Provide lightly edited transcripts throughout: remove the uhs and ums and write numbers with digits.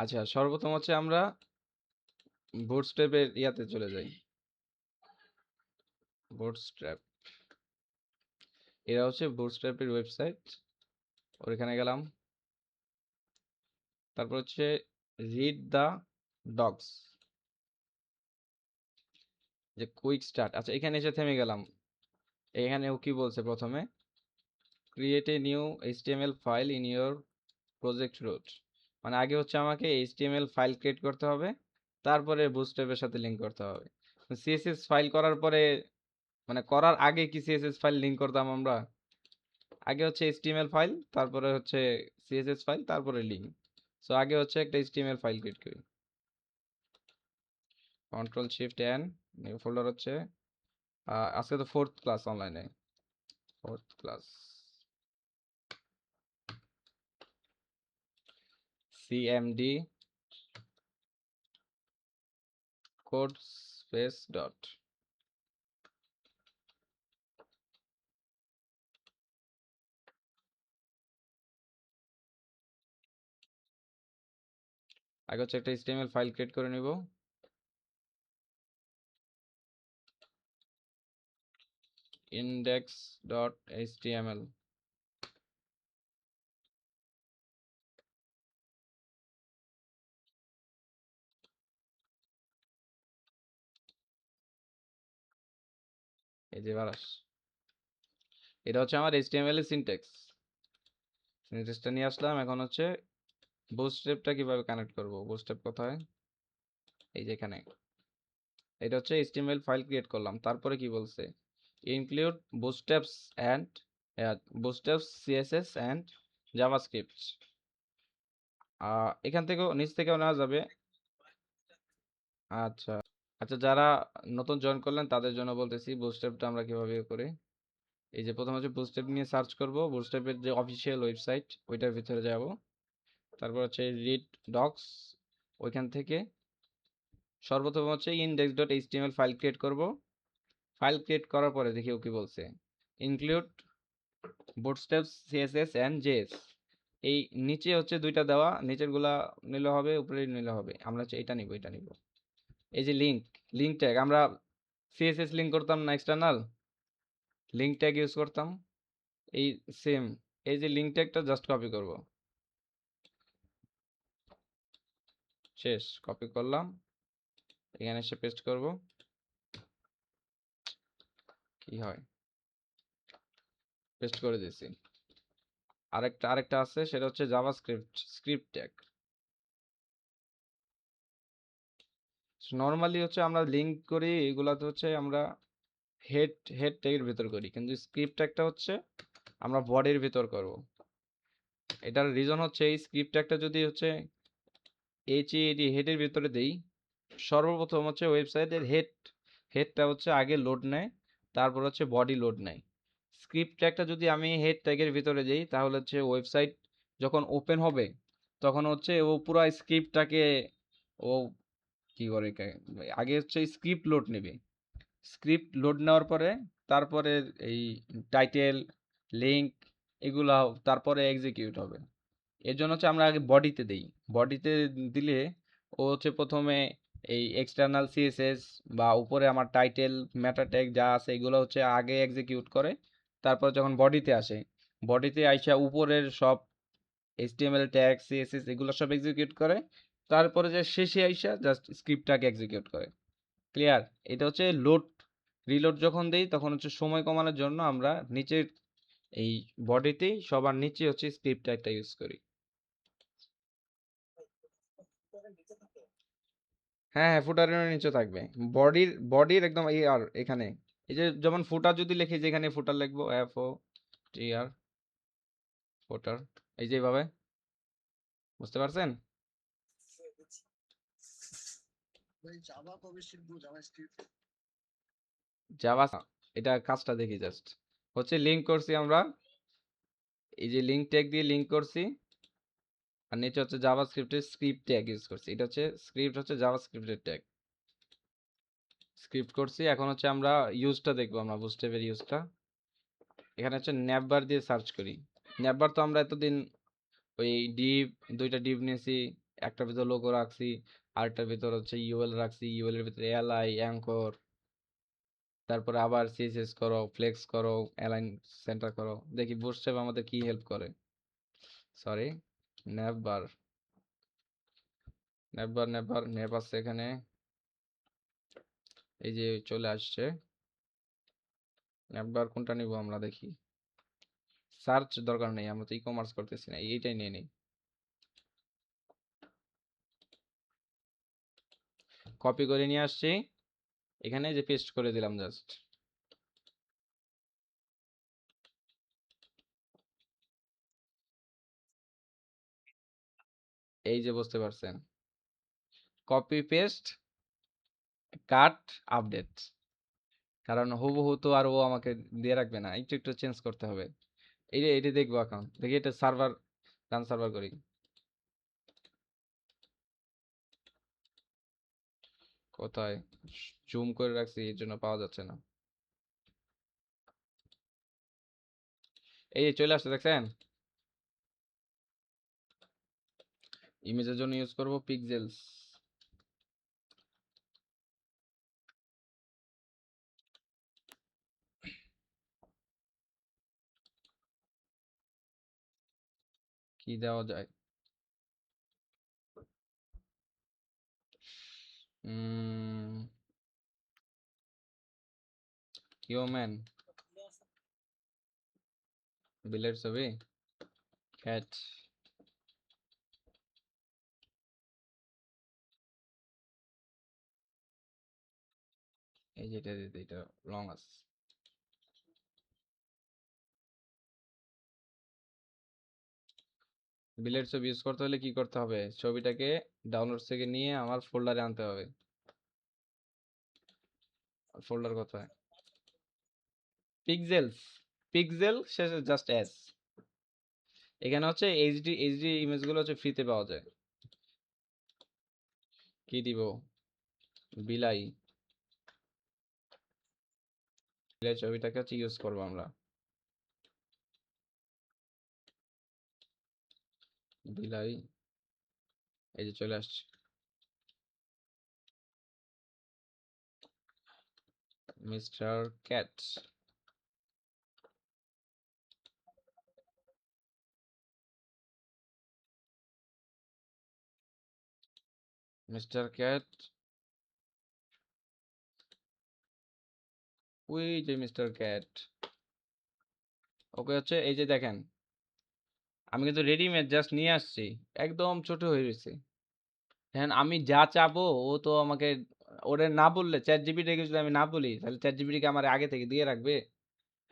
আচ্ছা, সর্বপ্রথম হচ্ছে আমরা বুটস্ট্র্যাপের ইয়াতে চলে যাই। বুটস্ট্র্যাপ, এরা হচ্ছে বুটস্ট্র্যাপের ওয়েবসাইট। ওইখানে গেলাম। তারপর হচ্ছে রিড দ্য ডগস, যে কুইক স্টার্ট। আচ্ছা, এখানে এসে থেমে গেলাম। এখানে ও কি বলছে প্রথমে, create a new HTML file in your project root. মানে আগে হচ্ছে আমাকে এইচটিএমএল ফাইল ক্রিয়েট করতে হবে, তারপরে বুটস্ট্র্যাপের সাথে লিঙ্ক করতে হবে। সিএসএস ফাইল করার পরে, মানে করার আগে কি সিএসএস ফাইল লিঙ্ক করতাম আমরা? আগে হচ্ছে এইচটিএমএল ফাইল, তারপরে হচ্ছে সিএসএস ফাইল, তারপরে লিঙ্ক। সো আগে হচ্ছে একটা এইচটিএমএল ফাইল ক্রিয়েট করি। Control shift N, new folder হচ্ছে আজকে তো 4th ক্লাস অনলাইনে, 4th class. CMD code space dot. আগে হচ্ছে একটা এইচটিএমএল ফাইল ক্রিয়েট করে নিব। Index dot HTML. এই যে বারাস, এটা হচ্ছে আমার এইচটিএমএল এর সিনট্যাক্স। সিনট্যাক্সটা নিয়ে আসলাম। এখন হচ্ছে বুটস্ট্র্যাপটা কিভাবে কানেক্ট করব। বুটস্ট্র্যাপ কোথায়? এই যে এখানে। এটা হচ্ছে এইচটিএমএল ফাইল ক্রিয়েট করলাম। তারপরে কি বলছে, include bootstraps and bootstraps CSS and JavaScript. এখান থেকেও নিচ থেকেও নেওয়া যাবে। আচ্ছা আচ্ছা, যারা নতুন জয়েন করলেন তাদের জন্য বলতেছি বুটস্ট্র্যাপটা আমরা কিভাবে করি। এই যে প্রথমে হচ্ছে বুটস্ট্র্যাপ নিয়ে সার্চ করব, বুটস্ট্র্যাপের যে অফিসিয়াল ওয়েবসাইট ওইটার ভিতরে যাব। তারপর হচ্ছে রিড ডক্স, ওইখান থেকে সর্বপ্রথম হচ্ছে index dot HTML file create করব। ফাইল ক্রিয়েট করার পরে দেখি ও কি বলছে, ইনক্লুড বুটস্ট্র্যাপস সিএসএস এন্ড জেএস। এই নিচে হচ্ছে দুইটা দেওয়া, নিচের গুলা নিলে হবে, উপরে নিলে হবে। আমরা হচ্ছে এটা নিব, এটা নিব। এই যে লিঙ্ক, লিঙ্ক ট্যাগ, আমরা সিএসএস লিঙ্ক করতাম না, এক্সটার্নাল লিঙ্ক ট্যাগ ইউজ করতাম। এই সেম, এই যে লিঙ্ক ট্যাগটা জাস্ট কপি করব। শেষ, কপি করলাম, এখানে এসে পেস্ট করব। কি হয়, পেস্ট করে দিয়েছি। আরেকটা আছে, সেটা হচ্ছে জাভাস্ক্রিপ্ট স্ক্রিপ্ট ট্যাগ। নর্মালি হচ্ছে আমরা লিঙ্ক করি এগুলাতে হচ্ছে আমরা হেড হেড ট্যাগের ভিতর করি, কিন্তু স্ক্রিপ্ট ট্যাগটা হচ্ছে আমরা বডির ভিতর করব। এটার রিজন হচ্ছে এই স্ক্রিপ্ট ট্যাগটা যদি হচ্ছে এইচএডি হেডের ভিতরে দেই, সর্বপ্রথম হচ্ছে ওয়েবসাইটের হেডটা হচ্ছে আগে লোড নেয়, তারপর হচ্ছে বডি লোড নেয়। স্ক্রিপ্ট ট্যাগটা যদি আমি হেড ট্যাগের ভিতরে দেই, তাহলে হচ্ছে ওয়েবসাইট যখন ওপেন হবে তখন হচ্ছে ও পুরো স্ক্রিপ্টটাকে ও কি করে, আগে হচ্ছে স্ক্রিপ্ট লোড নেবে। স্ক্রিপ্ট লোড নেওয়ার পরে তারপরে এই টাইটেল, লিঙ্ক, এগুলা তারপরে এক্সিকিউট হবে। এর জন্য হচ্ছে আমরা আগে বডিতে দেই। বডিতে দিলে ও হচ্ছে প্রথমে এই এক্সটার্নাল সিএসএস বা উপরে আমার টাইটেল, মেটা ট্যাগ যা আছে এগুলো হচ্ছে আগে এক্সিকিউট করে। তারপর যখন বডিতে আসে, বডিতে আইসা উপরের সব এইচটিএমএল ট্যাগ, সিএসএস এগুলো সব এক্সিকিউট করে। তারপরে যে শেষে আইসা জাস্ট স্ক্রিপ্টটাকে এক্সিকিউট করে। ক্লিয়ার? এটা হচ্ছে লোড, রিলোড যখন দেই তখন হচ্ছে সময় কমানোর জন্য আমরা নিচের এই বডিতেই সবার নিচে হচ্ছে স্ক্রিপ্ট ট্যাগটা ইউজ করি। হ্যাঁ হ্যাঁ, ফুটারের নিচে থাকবে। বডির একদম এই আর এখানে, এই যে যেমন ফুটার যদি লিখি, যে এখানে ফুটার লিখবো, FOTR, ফুটার। এই যে এইভাবে, বুঝতে পারছেন? জাভা, এটা কাজটা দেখি জাস্ট। হচ্ছে লিংক করছি আমরা, এই যে লিংক ট্যাগ দিয়ে লিংক করছি। আর নিচে হচ্ছে জাভাস্ক্রিপ্টের স্ক্রিপ্ট ট্যাগ ইউজ করছি। এটা হচ্ছে স্ক্রিপ্ট, হচ্ছে জাভাস্ক্রিপ্টের ট্যাগ স্ক্রিপ্ট করছি। এখন হচ্ছে আমরা ইউজটা দেখবো, আমরা বুস্টেপের ইউজটা। এখানে হচ্ছে ন্যাপবার দিয়ে সার্চ করি। ন্যাপবার তো আমরা এতদিন ওই ডিভ, দুইটা ডিভ নিয়েছি, একটার ভিতর লোগো রাখছি, আরেকটার ভিতর হচ্ছে ইউএল রাখছি, ইউএল এর ভিতরে এলআই অ্যাঙ্কর, তারপরে আবার সিএসএস করো, ফ্লেক্স করো, অ্যালাইন সেন্টার করো। দেখি বুটস্ট্র্যাপ আমাদের কি হেল্প করে। সরি, নেভার, নেভ আছে এখানে, এই যে চলে আসছে। নেভার কোনটা নিব আমরা দেখি। সার্চ দরকার নেই, আমরা তো ই কমার্স করতেছি না, এইটাই নিয়ে নিই। কপি করে নিয়ে আসছি, এখানে যে পেস্ট করে দিলাম জাস্ট। এই যে বুঝতে পারছেন, কপি পেস্ট কাট আপডেট। কারণ হুবহু তো আর ও আমাকে দিয়ে রাখবে না, একটু একটু চেঞ্জ করতে হবে। এইটা দেখবো এখন, দেখি এটা সার্ভার, রান সার্ভার করি। কোথায় জুম করে রাখছি এর জন্য পাওয়া যাচ্ছে না। এই যে চলে আসছে দেখছেন। ইমেজের জন্য ইউজ করব পিক্সেলস। কি দেওয়া যায়? হিউম্যান, বিলের ছবি, ক্যাট। এই যেটা দিতে, এটা লং আছে। বিলের ছবি ইউজ করতে হলে কি করতে হবে? ছবিটাকে ডাউনলোড থেকে নিয়ে আমার ফোল্ডারে আনতে হবে। ফোল্ডার কোথায়? পিক্সেলস, পিক্সেল শেষে জাস্ট এস। এখানে হচ্ছে এইচডি ইমেজগুলো হচ্ছে ফ্রিতে পাওয়া যায়। কি দিব? বিলাই, বিলাই ছবিটাকে হচ্ছে ইউজ করবো আমরা। বিলাই, এই যে চলে আসছে। মিস্টার ক্যাট, মিস্টার ক্যাট, ওই যে মিস্টার ক্যাট। ওকে হচ্ছে এই যে দেখেন, আমি কিন্তু রেডিমেড জাস্ট নিয়ে আসছি, একদম ছোট হয়ে গেছে। এখন আমি যা চাবো ও তো আমাকে, ওরে না বললে, চ্যাট জিপিটিকে যদি আমি না বলি তাহলে চ্যাট জিপিটিকে আমার আগে থেকে দিয়ে রাখবে।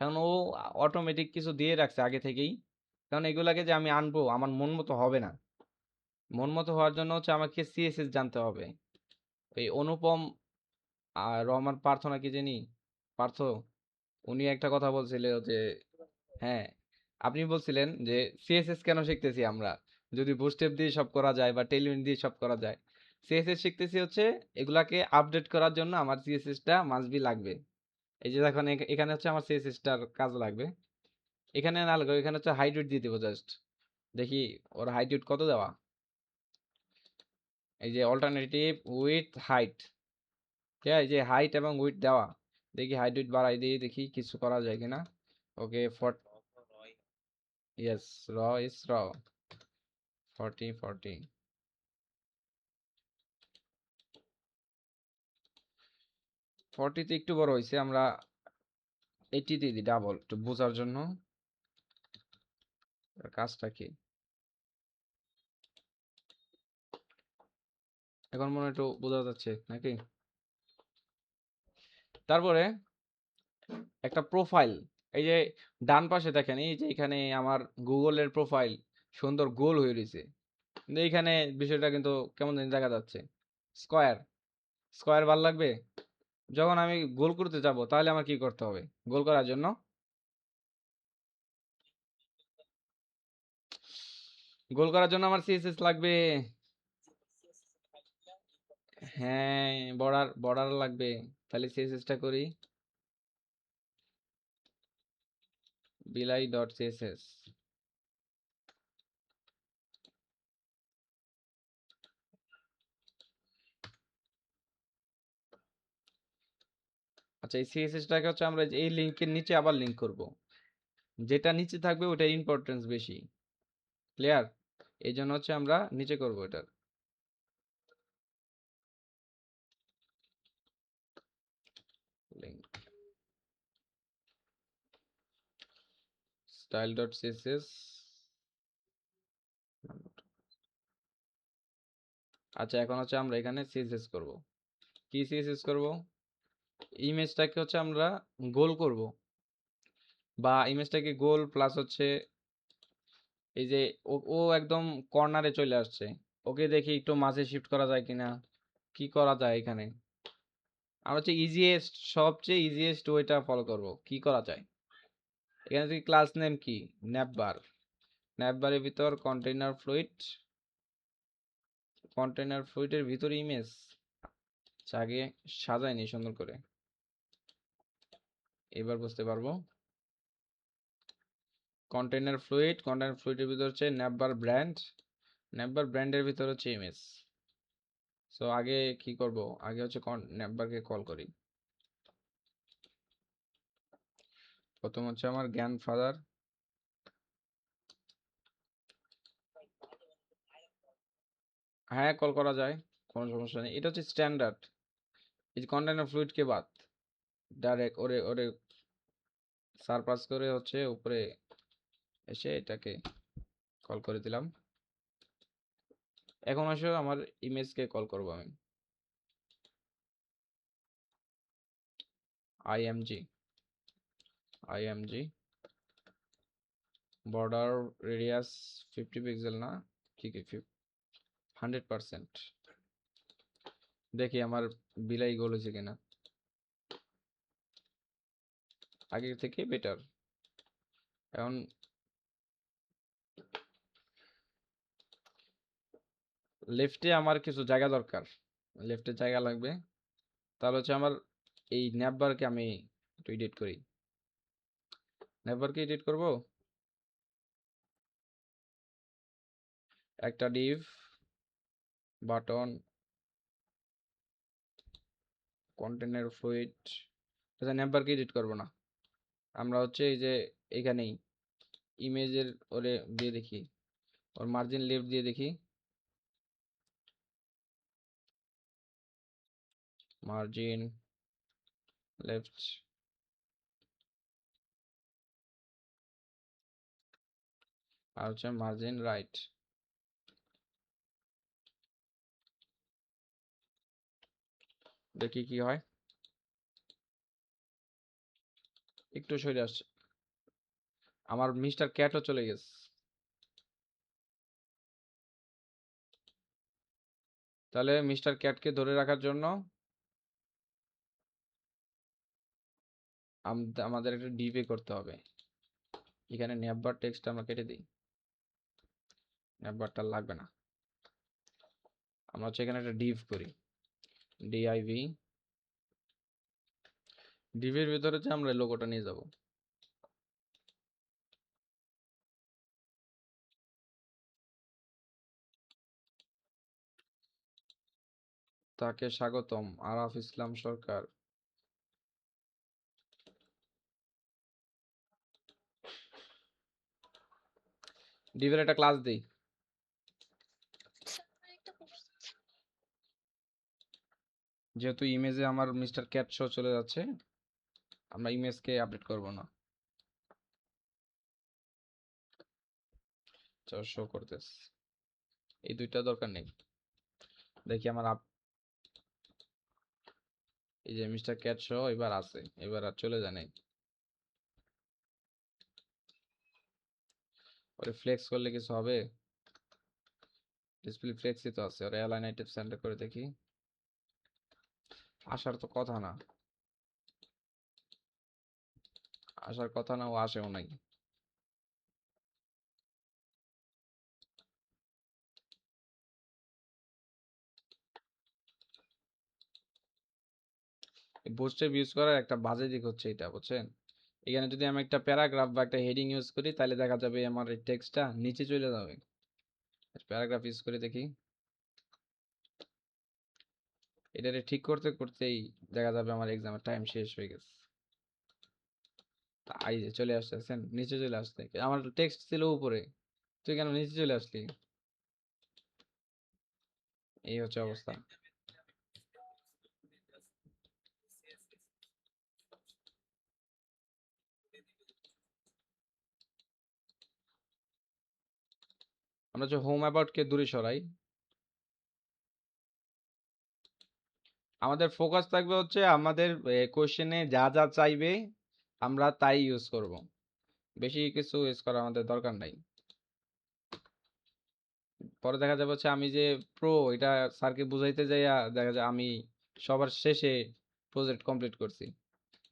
কারণ ও অটোমেটিক কিছু দিয়ে রাখছে আগে থেকেই। কারণ এগুলাকে যে আমি আনবো আমার মন মতো হবে না। মন মতো হওয়ার জন্য হচ্ছে আমাকে সিএসএস জানতে হবে। এই অনুপম আর রহমান প্রার্থনা কি জানি, পার্থ, উনি একটা কথা বলছিল যে, হ্যাঁ, আপনি বলছিলেন যে সিএসএস কেন শিখতেছি আমরা, যদি বুটস্ট্র্যাপ দিয়ে সব করা যায় বা টেলউইন দিয়ে সব করা যায়। সিএসএস শিখতেছি হচ্ছে এগুলাকে আপডেট করার জন্য আমার সিএসএসটা মাস্ট বি লাগবে। এই যে দেখুন এখানে হচ্ছে আমার সিএসএসটার কাজ লাগবে। এখানে না লাগবে, এখানে হচ্ছে হাইট দিয়ে দিব জাস্ট। দেখি ওর হাইট কত দেওয়া। এই যে অল্টারনেটিভ উইথ হাইট, ঠিক আছে, এই যে হাইট এবং উইথ দেওয়া। দেখি হাইট বাড়াই দিয়ে দেখি কিছু করা যায় কিনা। ওকে ফর, ইয়েস, র ইস র, 40 40 তে একটু বড় হয়েছে, আমরা 80 দিয়ে দিই ডাবল, একটু বোঝার জন্য। কাজটা কি এখন মনে হয় একটু বোঝা যাচ্ছে নাকি? তারপরে একটা প্রোফাইল, এই যে ডান পাশে দেখেন, এই যে এখানে আমার গুগলের প্রোফাইল সুন্দর গোল হয়ে রয়েছে, কিন্তু এইখানে বিষয়টা কিন্তু কেমন জানি দেখা যাচ্ছে। স্কোয়ার, স্কোয়ার ভাল লাগবে। যখন আমি গোল করতে যাব তাহলে আমার কি করতে হবে? গোল করার জন্য গোল করার জন্য আমার সিএসএস লাগবে। হ্যাঁ, বর্ডার বর্ডার লাগবে। তাহলে সিএসএসটা করি, বিলাই ডট সিএসএস। আচ্ছা, এই সিএসএসটাকে হচ্ছে আমরা এই লিঙ্কের নিচে আবার লিঙ্ক করব। যেটা নিচে থাকবে ওটার ইম্পর্টেন্স বেশি। ক্লিয়ার? এই জন্য হচ্ছে আমরা নিচে করব এটার লিঙ্ক style.css। আচ্ছা, এখন হচ্ছে আমরা এখানে সিএসএস করব। কি সিএসএস করব? ইমেজটাকে হচ্ছে আমরা গোল করব, বা ইমেজটাকে গোল প্লাস হচ্ছে এই যে ও একদম কর্নারে চলে আসছে, ওকে দেখি একটু মাঝে শিফট করা যায় কিনা। কি করা যায় এখানে? আমরা হচ্ছে ইজিয়েস্ট, সবচেয়ে ইজিয়েস্ট ওইটা ফলো করব। কি করা যায় এখানে? থেকে ক্লাস নেম কি? ন্যাপবার। ন্যাপবারের ভিতর কন্টেইনার ফ্লুইডের ভিতর ইমেজ আগে সাজায়নি সুন্দর করে, এবার বুঝতে পারবো। কন্টেইনার ফ্লুইডের ভিতর হচ্ছে ন্যাপবার ব্র্যান্ডের ভিতর হচ্ছে ইমেজ। সো আগে কি করব? আগে হচ্ছে ন্যাপবারকে কল করি। প্রথম হচ্ছে আমার গ্র্যান্ডফাদার। হ্যাঁ, কল করা যায়, কোনো সমস্যা নেই। এটা হচ্ছে স্ট্যান্ডার্ড। এই যে কন্টেইনার ফ্লুইডকে বাদ, ডাইরেক্ট ওরে ওরে সারপাস করে হচ্ছে উপরে এসে এটাকে কল করে দিলাম। এখন আসলে আমার ইমেজকে কল করব আমি। IMG IMG border radius 50 pixel না, কি কি 100%। দেখি আমার বিলাই গোল হয়েছে কিনা। আগের থেকে বেটার। এখন লেফটে আমার কিছু জায়গা দরকার, লেফটে জায়গা লাগবে। তাহলে হচ্ছে আমার এই ন্যাপবারকে আমি একটু এডিট করি। ন্যাপবারকে এডিট করব। একটা ডিভ বাটন কন্টেনার ফ্লুইড। আচ্ছা, ন্যাপবারকে এডিট করব না, আমরা হচ্ছে এই যে এখানেই ইমেজের ওরে দিয়ে দেখি, ওর মার্জিন লেফট দিয়ে দেখি। মার্জিন লেফট আর হচ্ছে মার্জিন রাইট। দেখি কি হয়। একটু সরে আসছে, আমার মিস্টার ক্যাটও চলে গেছে। তাহলে মিস্টার ক্যাটকে ধরে রাখার জন্য আমাদের একটা ডিভে করতে হবে। এখানে নেভার টেক্সট আমরা কেটে দিই, নেভারটা লাগবে না। আমরা হচ্ছে এখানে একটা ডিভ করি, ডিআইভি। ডিভের ভিতরে হচ্ছে আমরা লোগোটা নিয়ে যাব। তাকে স্বাগতম, আরাফ ইসলাম সরকার। ডিভের একটা ক্লাস দিই। যেহেতু ইমেজে আমার মিস্টার ক্যাট শো চলে যাচ্ছে, আমরা ইমেজকে আপডেট করব না। শো করতেছে, এই দুইটা দরকার নেই। দেখি আমার এই যে মিস্টার ক্যাট শো এবার আছে, এবার আর চলে যায় নাই। ওরে ফ্লেক্স করলে কিছু হবে? ডিসপ্লে ফ্লেক্সই তো আছে। ওরে অ্যালাইন আইটেম সেন্টার করে দেখি। আসার তো কথা না, আসার কথা না, ও আসেও নাই। বুস্টেপ ইউজ করার একটা বাজে দিক হচ্ছে এটা, বুঝছেন? এখানে যদি আমি একটা প্যারাগ্রাফ বা একটা হেডিং ইউজ করি, তাহলে দেখা যাবে আমার এই টেক্সটটা নিচে চলে যাবে। প্যারাগ্রাফ ইউজ করে দেখি। এটারে ঠিক করতে করতেই দেখা যাবে আমার এক্সামের টাইম শেষ হয়ে গেছে। এই যে চলে আসতেছেন, নিচে চলে আসতে আমার টেক্সট ছিল উপরে, তুই কেন নিচে চলে আসলি? এই হচ্ছে অবস্থা। আমরা যে হোম অ্যাবাউট কে দূরে সরাই, আমাদের ফোকাস থাকবে হচ্ছে আমাদের কোশ্চেনে যা যা চাইবে আমরা তাই ইউজ করব, বেশি কিছু ইউজ করা আমাদের দরকার নাই। পরে দেখা যাবে হচ্ছে আমি যে প্রো এটা স্যারকে বুঝাইতে যাইয়া দেখা যায় আমি সবার শেষে প্রজেক্ট কমপ্লিট করছি,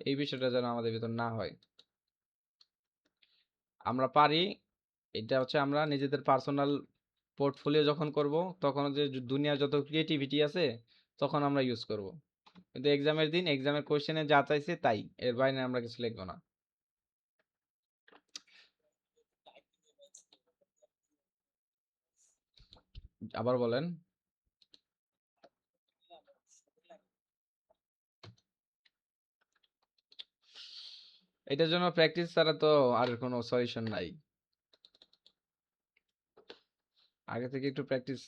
এই বিষয়টা যেন আমাদের ভিতর না হয়। আমরা পারি, এটা হচ্ছে আমরা নিজেদের পার্সোনাল পোর্টফোলিও যখন করব তখন যে দুনিয়ার যত ক্রিয়েটিভিটি আছে তখন আমরা ইউজ করব, কিন্তু এক্সামের দিন এক্সামের কোশ্চেনে যা চাইছে তাই, এর বাইরে আমরা কিছু লিখবো না। আবার বলেন। এটার জন্য প্র্যাকটিস ছাড়া তো আর কোনো সলিউশন নাই, আগে থেকে একটু প্র্যাকটিস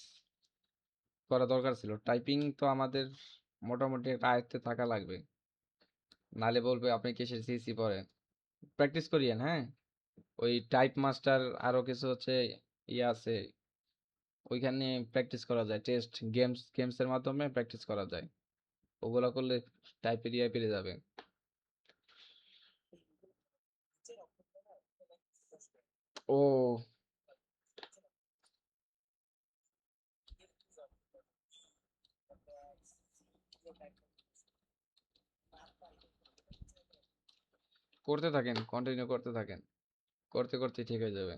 করা দরকার ছিল। টাইপিং তো আমাদের মোটামুটি একটা আয়ত্তে থাকা লাগবে, নালে বলবে আপনি কিসের সিসি পড়েন। প্র্যাকটিস করিয়েন, হ্যাঁ। ওই টাইপ মাস্টার আরো কিছু হচ্ছে ইয়ে আছে, ওইখানে প্র্যাকটিস করা যায়, টেস্ট গেমসের মাধ্যমে প্র্যাকটিস করা যায়, ওগুলা করলে টাইপের ইয়ে পেরে যাবে। ও, করতে থাকেন, কন্টিনিউ করতে থাকেন, করতে করতে ঠিক হয়ে যাবে।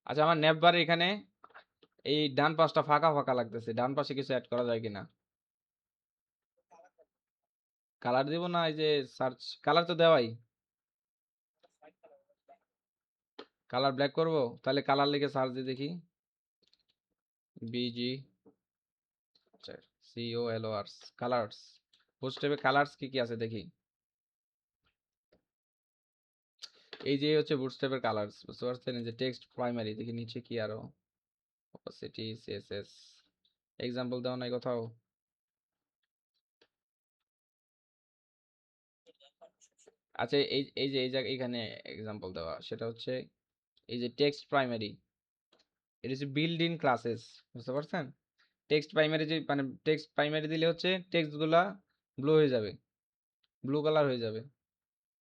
আচ্ছা, আমার নেটবার এখানে এই ডান পাশটা ফাঁকা ফাঁকা লাগতেছে, ডান পাশে কিছু অ্যাড করা যায় কিনা? কালার দিব না, এই যে সার্চ কালার তো দেওয়াই, কালার ব্ল্যাক করব, তাহলে কালার লিখে সার্চ দিয়ে দেখি। বিজি, আচ্ছা, COLORS, কালার্স, বুস্টেপে কালার্স কি কি আছে দেখি। এই যে হচ্ছে বুটস্ট্র্যাপের কালার্স, বুঝতে পারছেন? এই যে টেক্সট প্রাইমারি, দেখি নিচে কি আরো, অপাসিটি, সিএসএস, এক্সাম্পল দাও নাই কোথাও? আচ্ছা, এই এই যে এই জায়গা এখানে এক্সাম্পল দেওয়া, সেটা হচ্ছে এই যে টেক্সট প্রাইমারি, এটা হচ্ছে বিল্ড ইন ক্লাসেস, বুঝতে পারছেন? টেক্সট প্রাইমারি যে মানে টেক্সট প্রাইমারি দিলে হচ্ছে টেক্সট গুলা ব্লু হয়ে যাবে, ব্লু কালার হয়ে যাবে।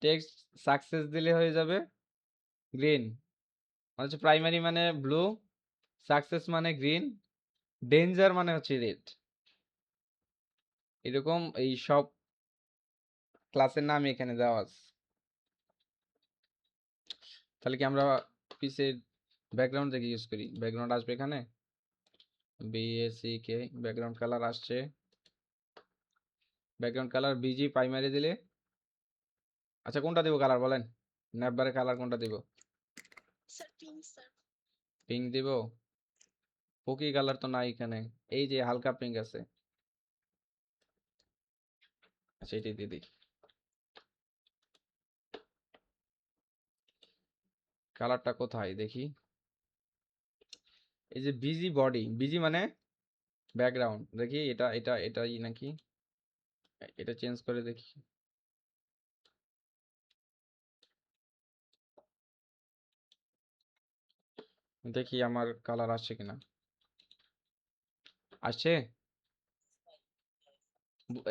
টেক্সট সাকসেস দিলে হয়ে যাবে গ্রিন, মানে হচ্ছে প্রাইমারি মানে ব্লু, সাকসেস মানে গ্রিন, ডেঞ্জার মানে হচ্ছে রেড। এরকম এই সব ক্লাসের নাম এখানে দেওয়া আছে। তাহলে কি আমরা পিসের ব্যাকগ্রাউন্ড থেকে ইউজ করি, ব্যাকগ্রাউন্ড আসবে এখানে, BACK, ব্যাকগ্রাউন্ড কালার আসছে, ব্যাকগ্রাউন্ড কালার BG প্রাইমারি দিলে, আচ্ছা কোনটা দিব কালার বলেন, ন্যাপবারে কালার কোনটা দিব? পিঙ্ক দিব? পকি কালার তো নাই এখানে, এই যে হালকা পিঙ্ক আছে, আচ্ছা এটাই দিয়ে দিই। কালারটা কোথায় দেখি, এই যে বিজি বডি, বিজি মানে ব্যাকগ্রাউন্ড, দেখি এটা এটা এটাই নাকি, এটা চেঞ্জ করে দেখি, দেখি আমার কালার আসছে কিনা। আসছে?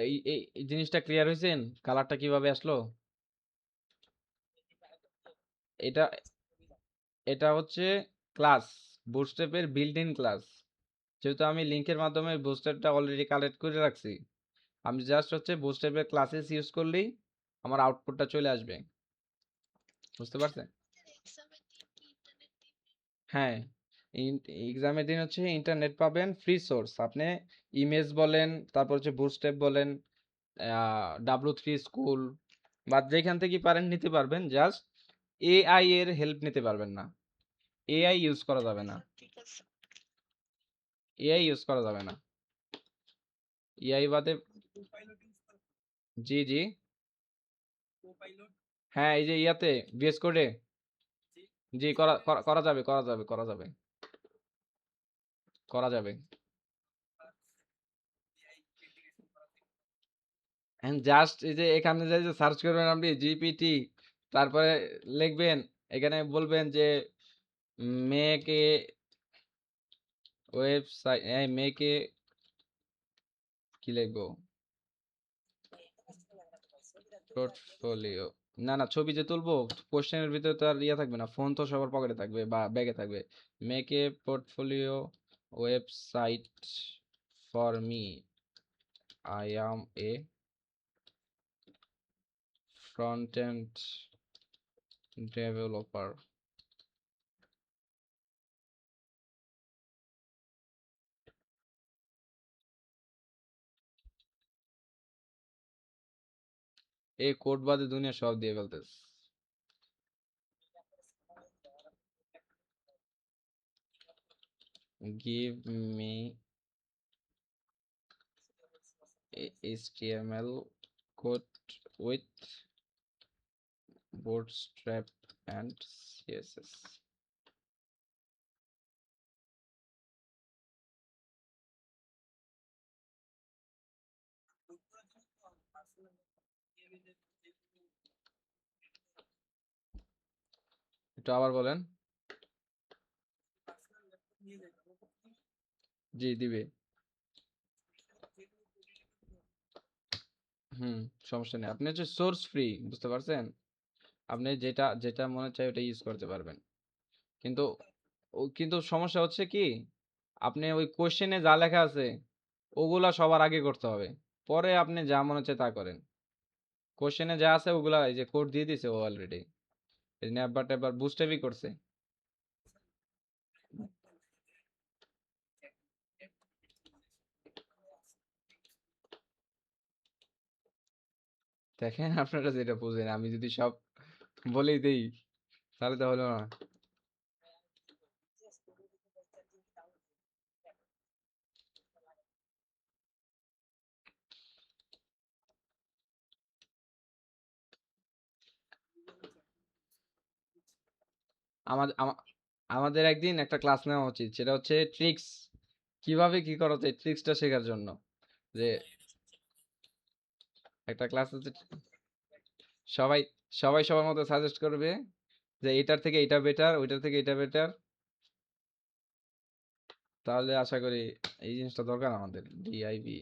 এই এই এই জিনিসটা ক্লিয়ার হয়েছেন, কালারটা কিভাবে আসলো? এটা এটা হচ্ছে ক্লাস, বুটস্ট্র্যাপের বিল্ট ইন ক্লাস, যেহেতু আমি লিংকের মাধ্যমে বুটস্ট্র্যাপটা অলরেডি কালেক্ট করে রাখছি, আমি জাস্ট হচ্ছে বুটস্ট্র্যাপের ক্লাসেস ইউজ করলেই আমার আউটপুটটা চলে আসবে, বুঝতে পারছেন? হ্যাঁ, এক্সামের দিন হচ্ছে ইন্টারনেট পাবেন ফ্রি সোর্স, আপনি ইমেজ বলেন, তারপর হচ্ছে বুটস্ট্র্যাপ বলেন, W3 স্কুল বা যেখান থেকে পারেন নিতে পারবেন, জাস্ট AI এর হেল্প নিতে পারবেন না, এআই ইউজ করা যাবে না, এআই ইউজ করা যাবে না, এআই বাদে জি জি। হ্যাঁ, এই যে ইয়াতে VS কোডে। জি, করা যাবে, করা যাবে, করা যাবে, করা যাবে। জাস্ট এই যে এখানে যে সার্চ করবেন আপনি জিপিটি, তারপরে লিখবেন, এখানে বলবেন যে make a website, make a, কি লিখবো, পোর্টফোলিও। না না, ছবি যে তুলবো, কোশ্চেনের ভিতরে তো আর ইয়া থাকবে না, ফোন তো সবার পকেটে থাকবে বা ব্যাগে থাকবে। Make a portfolio website for me, I am A front end developer. এই কোড বাদে দুনিয়া সব দিয়ে ফেলতেছে। Give me HTML code with bootstrap and CSS. একটু আবার বলেন। জি দিবে। হুম, সমস্যা নেই, আপনি হচ্ছে সোর্স ফ্রি, বুঝতে পারছেন? আপনি যেটা যেটা মনে চায় ওটা ইউজ করতে পারবেন। কিন্তু কিন্তু সমস্যা হচ্ছে কি, আপনি ওই কোশ্চেনে যা লেখা আছে ওগুলা সবার আগে করতে হবে, পরে আপনি যা মনে চায় তা করেন। কোশ্চেনে যা আছে ওগুলা এই যে কোড দিয়ে দিছে ও অলরেডি, এই নেবার টেবার বুস্টেপই করছে। দেখেন আপনারা যেটা বুঝেন, আমি যদি সব বলেই দেই তাহলে তো হলো না। আমাদের আমাদের একদিন একটা ক্লাস নেওয়া উচিত, সেটা হচ্ছে ট্রিক্স, কিভাবে কি করা যায় ট্রিক্সটা শেখার জন্য। যে একটা ক্লাস হচ্ছে, সবাই সবাই সবার মতো সাজেস্ট করবে যে এটার থেকে এটা বেটার, ওইটার থেকে এটা বেটার। তাহলে আশা করি এই জিনিসটা দরকার আমাদের, ডিআইবি।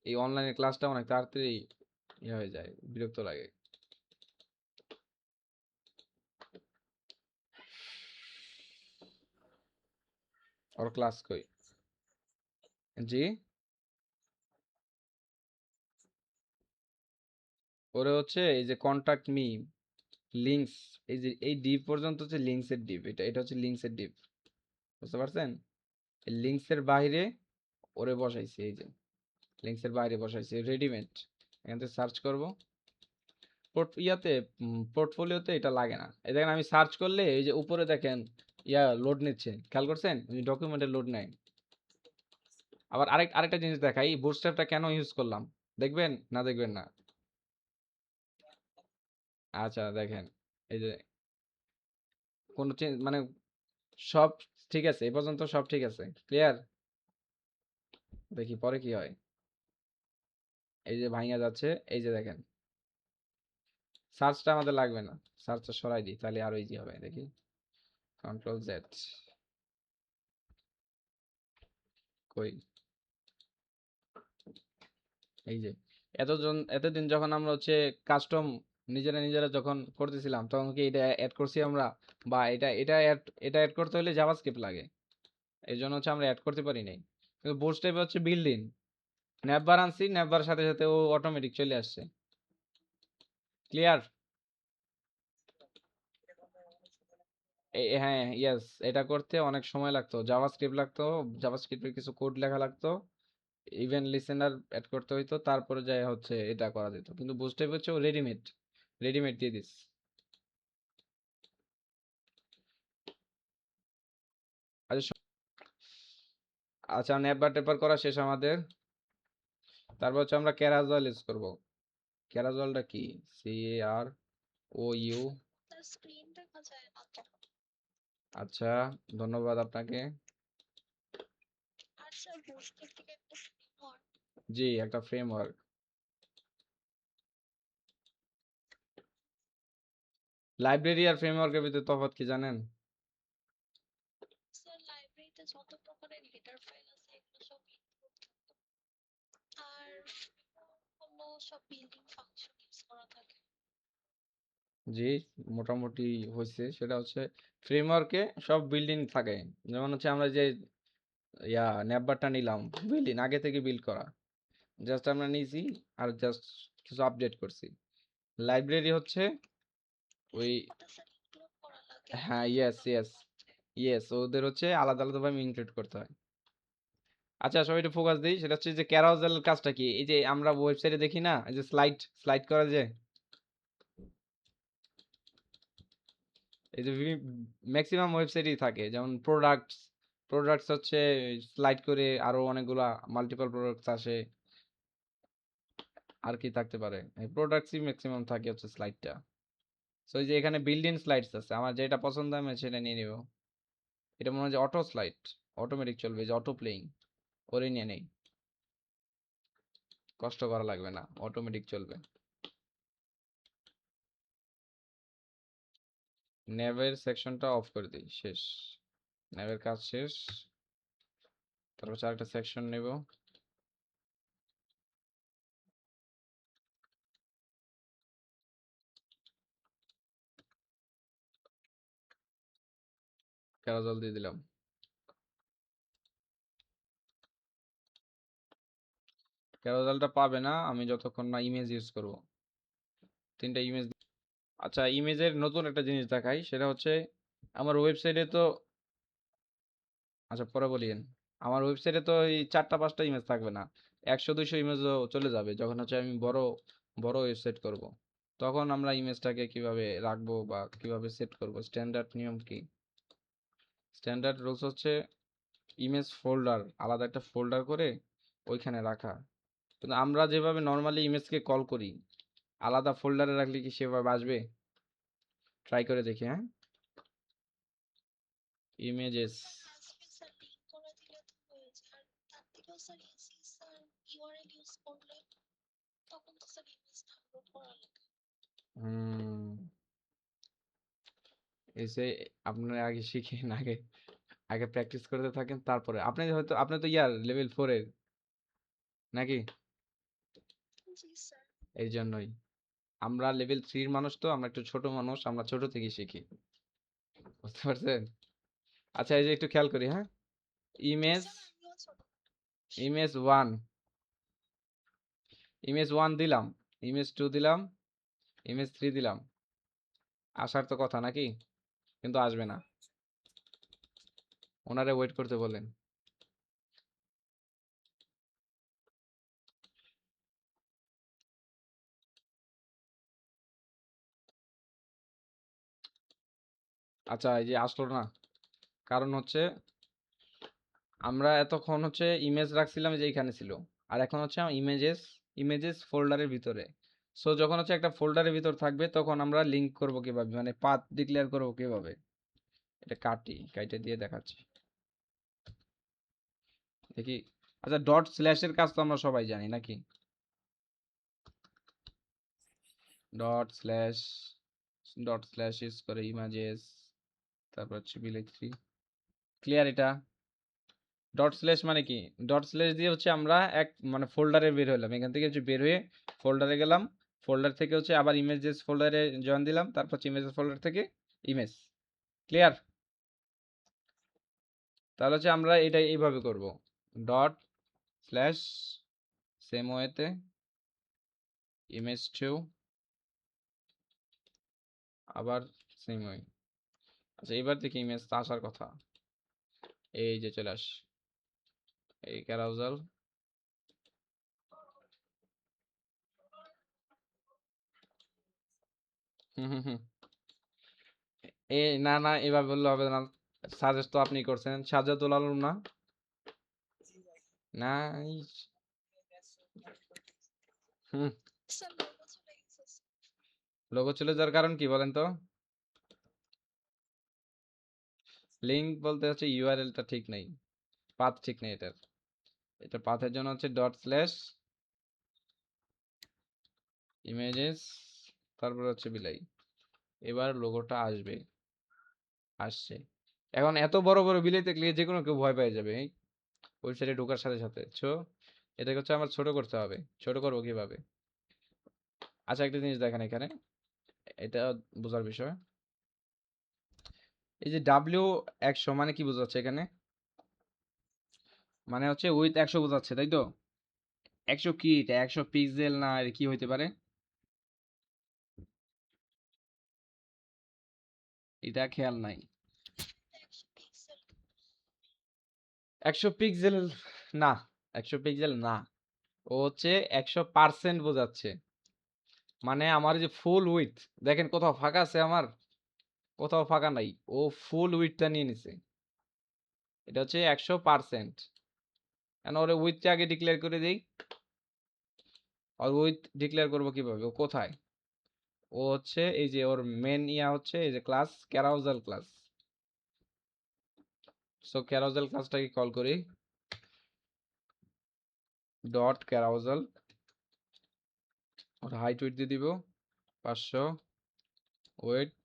এই অনলাইনে ক্লাসটা অনেক তাড়াতাড়ি ইয়ে হয়ে যায়, বিরক্ত লাগে। ওর ক্লাস কই? জি, ওরে হচ্ছে এই যে কন্টাক্ট মি, লিঙ্কস, এই যে এই ডিপ পর্যন্ত হচ্ছে লিঙ্কস এর ডিপ, এটা এটা হচ্ছে লিঙ্কস এর ডিপ, বুঝতে পারছেন? এই লিঙ্কস এর বাইরে ওরে বসাইছি, এই যে লিঙ্কস এর বাইরে বসাইছি রেডিমেড। এখান থেকে সার্চ করব, ইয়াতে পোর্টফোলিওতে এটা লাগে না। এই দেখেন আমি সার্চ করলে এই যে উপরে দেখেন ইয়া লোড নিচ্ছে, খেয়াল করছেন? ডকুমেন্টের লোড নেয়। আবার আরেকটা জিনিস দেখাই, বুটস্ট্র্যাপটা কেন ইউজ করলাম, দেখবেন না দেখবেন না? আচ্ছা দেখেন, এই যে কোনো মানে সব ঠিক আছে, এ পর্যন্ত সব ঠিক আছে, ক্লিয়ার। দেখি পরে কি হয়। এই যে ভাইয়া যাচ্ছে, এই যে দেখেন সার্চটা আমাদের লাগবে না, সার্চটা সরাই দিই তাহলে আরো ইজি হবে। দেখি, কন্ট্রোল জেড, কই, এই যে এতদিন যখন আমরা হচ্ছে কাস্টম নিজেরা নিজেরা যখন করতেছিলাম, তখন কি এটা অ্যাড করছি আমরা? বা এটা অ্যাড করতে হলে জাভাস্ক্রিপ্ট লাগে, এই জন্য হচ্ছে আমরা অ্যাড করতে পারি নাই। কিন্তু বুটস্ট্র্যাপ হচ্ছে বিল্ড ইন, নেভবার আনছি, নেভবার সাথে সাথে ও অটোমেটিক চলে আসছে। ক্লিয়ার? হ্যাঁ ইয়েস, এটা করতে অনেক সময় লাগতো, জাভাস্ক্রিপ্ট লাগতো, জাভাস্ক্রিপ্টের কিছু কোড লেখা লাগতো, ইভেন্ট লিসেনার অ্যাড করতে হইতো, তারপরে যাই হচ্ছে এটা করা যেত। কিন্তু বুস্টেপ হচ্ছে ও রেডিমেড, রেডিমেড দিয়ে দিস। আচ্ছা আচ্ছা, নেবার টেপার করা শেষ আমাদের। তারপর হচ্ছে আমরা ক্যারাজল ইউজ করব। ক্যারাজলটা কি? CAROU। আচ্ছা, ধন্যবাদ আপনাকে। জি, একটা ফ্রেমওয়ার্ক। লাইব্রেরি আর ফ্রেমওয়ার্কের ভিতরে তফাৎ কি জানেন? জি, মোটামুটি হয়েছে। সেটা হচ্ছে ফ্রেমওয়ার্কে সব বিল্ডিং থাকে। যেমন হচ্ছে আমরা যে নেটবারটা নিলাম, বিল্ডিং আগে থেকে বিল্ড করা, জাস্ট আমরা নিয়েছি আর জাস্ট কিছু আপডেট করছি। লাইব্রেরি হচ্ছে ওই, হ্যাঁ, ইয়েস ইয়েস ইয়েস, ওদের হচ্ছে আলাদা আলাদাভাবে ইনক্লুড করতে হয়। আচ্ছা, সবাই একটু ফোকাস দিই। সেটা হচ্ছে যে ক্যারাউজাল কাজটা কি? এই যে আমরা ওয়েবসাইটে দেখি না, এই যে স্লাইড স্লাইড করা যায়, এই যে ম্যাক্সিমাম ওয়েবসাইটই থাকে। যেমন প্রোডাক্টস, প্রোডাক্টস হচ্ছে স্লাইড করে আরো অনেকগুলা মাল্টিপল প্রোডাক্টস আসে। আর কি থাকতে পারে? এই প্রোডাক্টসই ম্যাক্সিমাম থাকে হচ্ছে স্লাইডটা। সো এই যে এখানে বিল্ড ইন স্লাইডস আছে, আমার যেটা পছন্দ আমি সেটা নিয়ে নিব। এটা মনে হয় যে অটো স্লাইড, অটোমেটিক চলবে, যে অটো প্লেইং, ওরে নিয়ে নেই, কষ্ট করা লাগবে না, অটোমেটিক চলবে। ন্যাভের সেকশনটা অফ করে দিই, শেষ। ন্যাভের কাজ শেষ। তারপর হচ্ছে আরেকটা সেকশন নেব। ক্যারাজল দিয়ে দিলাম। ক্যারাজলটা পাবে না আমি যতক্ষণ না ইমেজ ইউজ করব। তিনটা ইমেজ। আচ্ছা, ইমেজের নতুন একটা জিনিস দেখাই, সেটা হচ্ছে আমার ওয়েবসাইটে তো, আচ্ছা পরে বলিয়েন, আমার ওয়েবসাইটে তো এই 4টা 5টা ইমেজ থাকবে না, 100 200 ইমেজও চলে যাবে যখন হচ্ছে আমি বড় বড় ওয়েবসাইট করব। তখন আমরা ইমেজটাকে কিভাবে রাখবো বা কিভাবে সেট করব, স্ট্যান্ডার্ড নিয়ম কি? স্ট্যান্ডার্ড রুলস হচ্ছে ইমেজ ফোল্ডার, আলাদা একটা ফোল্ডার করে ওইখানে রাখা। কিন্তু আমরা যেভাবে নর্মালি ইমেজকে কল করি, আলাদা ফোল্ডারে রাখলে কি সেভাবে আসবে? ট্রাই করে দেখি, হ্যাঁ। ইমেজেস, হুম, এসে আপনারা আগে শিখেন, আগে আগে প্র্যাকটিস করতে থাকেন, তারপরে আপনি হয়তো, আপনি তো লেভেল 4-এর নাকি? এই জন্যই আমরা লেভেল 3-এর মানুষ, তো আমরা একটু ছোট মানুষ, আমরা ছোট থেকে শিখি, বুঝতে পারছেন? আচ্ছা, এই যে একটু খেয়াল করি, হ্যাঁ। ইমেজ, ইমেজ 1, ইমেজ 1 দিলাম, ইমেজ 2 দিলাম, ইমেজ 3 দিলাম, আসার তো কথা নাকি? কিন্তু আসবে না, ওনারে ওয়েট করতে বলেন। আচ্ছা, এই যে আসলো না, কারণ হচ্ছে আমরা এতক্ষণ হচ্ছে ইমেজ রাখছিলাম যে এখানে ছিল, আর এখন হচ্ছে ইমেজেস, ইমেজেস ফোল্ডারের ভিতরে। সো যখন হচ্ছে একটা ফোল্ডারের ভিতর থাকবে তখন আমরা লিংক করব কিভাবে, মানে পাথ ডিক্লেয়ার করব কিভাবে? এটা কাইটে দিয়ে দেখাচ্ছি, দেখি। আচ্ছা, ডট স্ল্যাশের কাজ তো আমরা সবাই জানি নাকি? Dot slash, dot slash use করে ইমেজেস, তারপর হচ্ছে বিলেক্সি, ক্লিয়ার এটা। ডট স্ল্যাশ মানে কি? ডট স্ল্যাশ দিয়ে হচ্ছে আমরা এক মানে ফোল্ডারে বের হলাম, এখান থেকে হচ্ছে বের হয়ে ফোল্ডারে গেলাম, ফোল্ডার থেকে হচ্ছে আবার ইমেজেস ফোল্ডারে জয়েন দিলাম, তারপর হচ্ছে ইমেজেস ফোল্ডার থেকে ইমেজ, ক্লিয়ার। তাহলে হচ্ছে আমরা এটা এইভাবে করব, ডট স্ল্যাশ, সেম ওয়েতে ইমেজ 2, আবার সেম ওয়ে। আচ্ছা, এবার দেখি ইমেজ আসার কথা, এই যে চলে আস, এই ক্যারাউজাল। হুম হুম হুম। এ না না, এভাবে বললে হবে না, সাজেস্ট তো আপনি করছেন, সাজ্জাদুল আলম না? নাইস। হুম। লোগো চলে যাওয়ার কারণ কি বলেন তো? লিঙ্ক বলতে হচ্ছে ইউআরএলটা ঠিক নেই, পাথ ঠিক নেই এটার। এটা পাথের জন্য হচ্ছে ডট স্ল্যাশ ইমেজেস, তারপর হচ্ছে বিলাই। এবার লোগোটা আসবে, আসছে। এখন এত বড় বড় বিলাই দেখলে যে কোনো কেউ ভয় পেয়ে যাবে এই ওয়েবসাইটে ঢোকার সাথে সাথে। সো এটাকে হচ্ছে আমার ছোট করতে হবে। ছোট করবো কিভাবে? আচ্ছা একটা জিনিস দেখেন এখানে, এটা বোঝার বিষয়। এই যে ডাব্লিউ 100 মানে কি বোঝাচ্ছে এখানে? মানে হচ্ছে উইথ 100 বোঝাচ্ছে, তাই তো? 100 কি এটা? 100 পিক্সেল না এর কি হইতে পারে? এটা খেয়াল নাই। 100 পিক্সেল না, 100 পিক্সেল না। ও হচ্ছে 100% বোঝাচ্ছে। মানে আমার যে ফুল উইথ, দেখেন কোথাও ফাঁকা আছে আমার? কোথাও ফাঁকা নাই। ও ফুল উইথটা নিয়ে নিছে। এটা হচ্ছে 100%। কেন ওরে উইথটা আগে ডিক্লেয়ার করে দেই। আর উইথ ডিক্লেয়ার করবো কিভাবে? ও কোথায়? ও হচ্ছে এই যে ওর মেন ইয়া হচ্ছে এই যে class carousel class. So carousel ক্লাসটাকে কল করি, ডট ক্যারাউজাল। ওর হাইট উইথ দিয়ে দিব 500, ওয়েট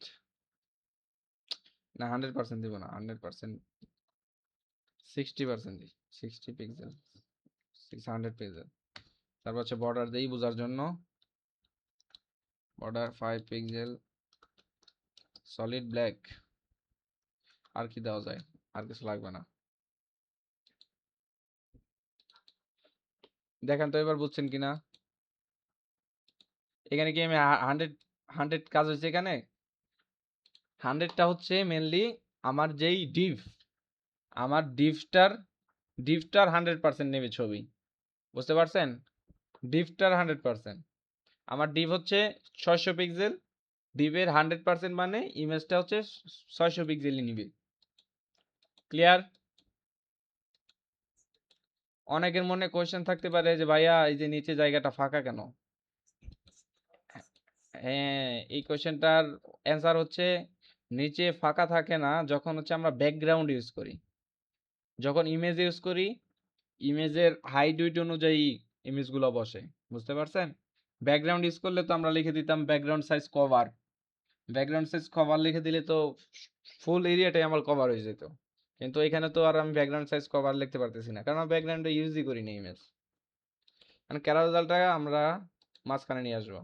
না 100% দিব না, 100%, 60% দিই, 60 পিক্সেল, 600 পিক্সেল। তারপর হচ্ছে বর্ডার দেই বোঝার জন্য, বর্ডার 5 পিক্সেল, সলিড ব্ল্যাক। আর কি দেওয়া যায়? আর কিছু লাগবে না। দেখেন তো এবার বুঝছেন কিনা? এখানে কি আমি 100 কাজ হয়েছে এখানে? 100টা হচ্ছে মেনলি আমার যেই ডিভ, আমার ডিভটার 100% নেবে ছবি। বুঝতে পারছেন? ডিভটার 100%। আমার ডিভ হচ্ছে 600 পিক্সেল। ডিভের 100% মানে ইমেজটা হচ্ছে 600 পিক্সেলই নিবে। ক্লিয়ার? অনেকের মনে কোয়েশ্চেন থাকতে পারে যে ভাইয়া এই যে নিচে জায়গাটা ফাঁকা কেন? হ্যাঁ, এই কোয়েশ্চেনটার অ্যান্সার হচ্ছে নিচে ফাঁকা থাকে না যখন হচ্ছে আমরা ব্যাকগ্রাউন্ড ইউজ করি। যখন ইমেজ ইউজ করি, ইমেজের হাইট উইডথ অনুযায়ী ইমেজগুলো বসে। বুঝতে পারছেন? ব্যাকগ্রাউন্ড ইউজ করলে তো আমরা লিখে দিতাম background size cover. Background size cover লিখে দিলে তো ফুল এরিয়াটাই আমার কভার হয়ে যেত। কিন্তু এখানে তো আর আমি ব্যাকগ্রাউন্ড সাইজ কভার লিখতে পারতেছি না, কারণ আমি ব্যাকগ্রাউন্ডে ইউজই করি না ইমেজ। মানে ক্যারাজালটা আমরা মাঝখানে নিয়ে আসবো।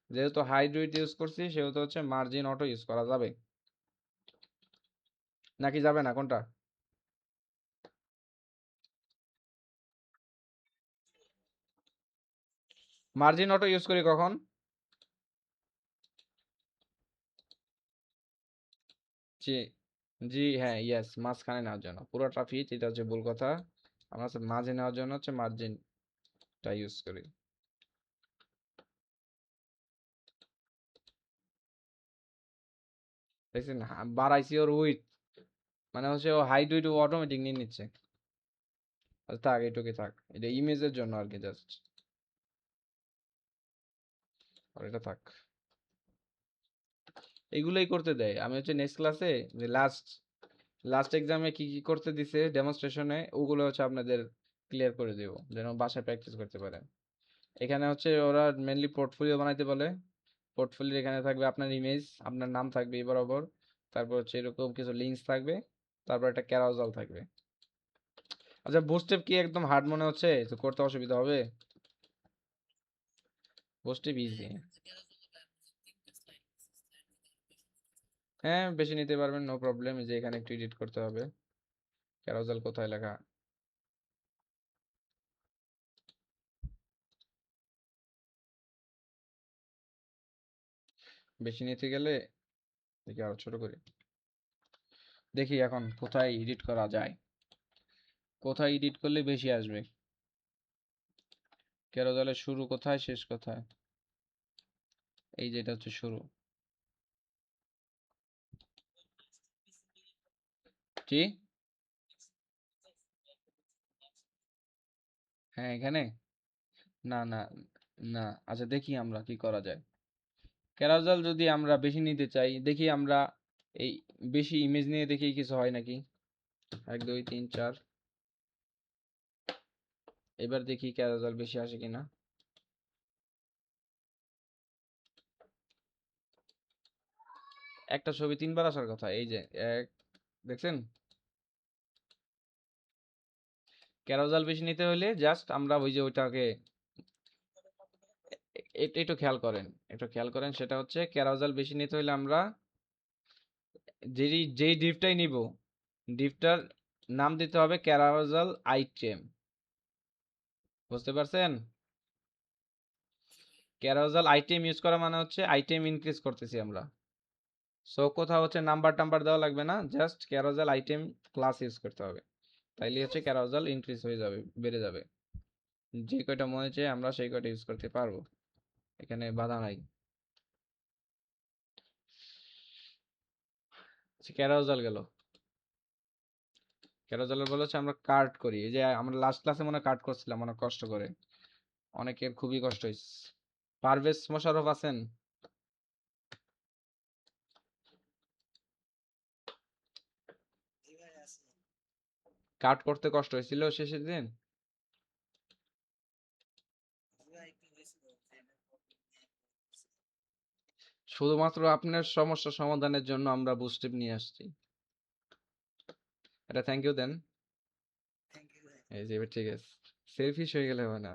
যেহেতু হাইট উইডথ ইউজ করছি সেহেতু হচ্ছে মার্জিন অটো ইউজ করা যাবে নাকি যাবে না কোনটা? মার্জিন অটো ইউজ করি কখন? জি, জি হ্যাঁ, ইয়েস, মাঝখানে নেওয়ার জন্য। পুরোটা ফিট এটা হচ্ছে ভুল কথা। আমরা হচ্ছে মাঝে নেওয়ার জন্য হচ্ছে মার্জিনটা ইউজ করি। দেখছেন বাড়াইছি ওর উইথ, মানে হচ্ছে ও হাইট উইথ অটোমেটিক নিয়ে নিচ্ছে। আচ্ছা থাক, এটুকুই থাক, এটা ইমেজের জন্য আর কি, জাস্ট। আর এটা থাক, এগুলোই করতে দেয়। আমি হচ্ছে নেক্সট ক্লাসে যে লাস্ট লাস্ট এক্সামে কি কি করতে দিছে ডেমনস্ট্রেশনে, ওগুলো হচ্ছে আপনাদের ক্লিয়ার করে দেব, যেন বাসায় প্র্যাকটিস করতে পারেন। এখানে হচ্ছে ওরা মেনলি পোর্টফোলিও বানাইতে বলে। পোর্টফোলিও এখানে থাকবে আপনার ইমেজ, আপনার নাম থাকবে এই বরাবর, তারপর হচ্ছে এরকম কিছু লিঙ্কস থাকবে, তারপর একটা ক্যারাউজাল থাকবে। আচ্ছা বুস্টেপ কি একদম হার্ড মনে হচ্ছে, তো করতে অসুবিধা হবে? বুস্টেপ ইজি। হ্যাঁ বেশি নিতে পারবেন, নো প্রবলেম। যে এখানে একটু এডিট করতে হবে, ক্যারাউজাল কোথায় লেখা? বেশি নিতে গেলে দেখি আরো ছোট করি। দেখি এখন কোথায় এডিট করা যায়, কোথায় এডিট করলে বেশি আসবে। ক্যারাউজালের শুরু কোথায়, শেষ কোথায়? এই যেটা হচ্ছে শুরু। কি? হ্যাঁ এখানে না না না। আচ্ছা দেখি আমরা কি করা যায়। ক্যারাজাল যদি আমরা বেশি নিতে চাই দেখি আমরা এই বেশি ইমেজ নিয়ে দেখি কিছু হয় নাকি। 1 2 3 4। এবার দেখি ক্যারাজাল বেশি আসে কিনা। একটা ছবি 3 বার আসার কথা, এই যে এক, দেখছেন? ক্যারাজাল বেশি নিতে হলে জাস্ট আমরা ওই যে ওইটাকে একটু খেয়াল করেন, একটু খেয়াল করেন, সেটা হচ্ছে ক্যারাজাল বেশি নিতে হলে আমরা যেই ডিপটাই নিব ডিপটার নাম দিতে হবে ক্যারাজাল আইটেম। বুঝতে পারছেন? ক্যারাজাল আইটেম ইউজ করা মানে হচ্ছে আইটেম ইনক্রিজ করতেছি আমরা। সো কোথাও হচ্ছে নাম্বার টাম্বার দেওয়া লাগবে না, জাস্ট ক্যারাজাল আইটেম ক্লাস ইউজ করতে হবে। তাইলে হচ্ছে ক্যারাজাল ইনক্রিজ হয়ে যাবে, বেড়ে যাবে। যে কয়টা মনে চাই আমরা সেই কয়টা ইউজ করতে পারবো, এখানে বাধা নাই। ক্যারাজাল গেল। ক্যারাজালের বলে হচ্ছে আমরা কাট করি, এই যে আমরা লাস্ট ক্লাসে মনে কাট করছিলাম অনেক কষ্ট করে, অনেকের খুবই কষ্ট হয়েছে। পারভেজ মোশাররফ আছেন? কাট করতে কষ্ট হয়েছিল শেষের দিন? শুধুমাত্র আপনার সমস্যা সমাধানের জন্য আমরা বুস্টিপ নিয়ে আসছি। এটা থ্যাংক ইউ দেন। এই যে এবার ঠিক আছে, সেলফিশ হয়ে গেলে হবে না।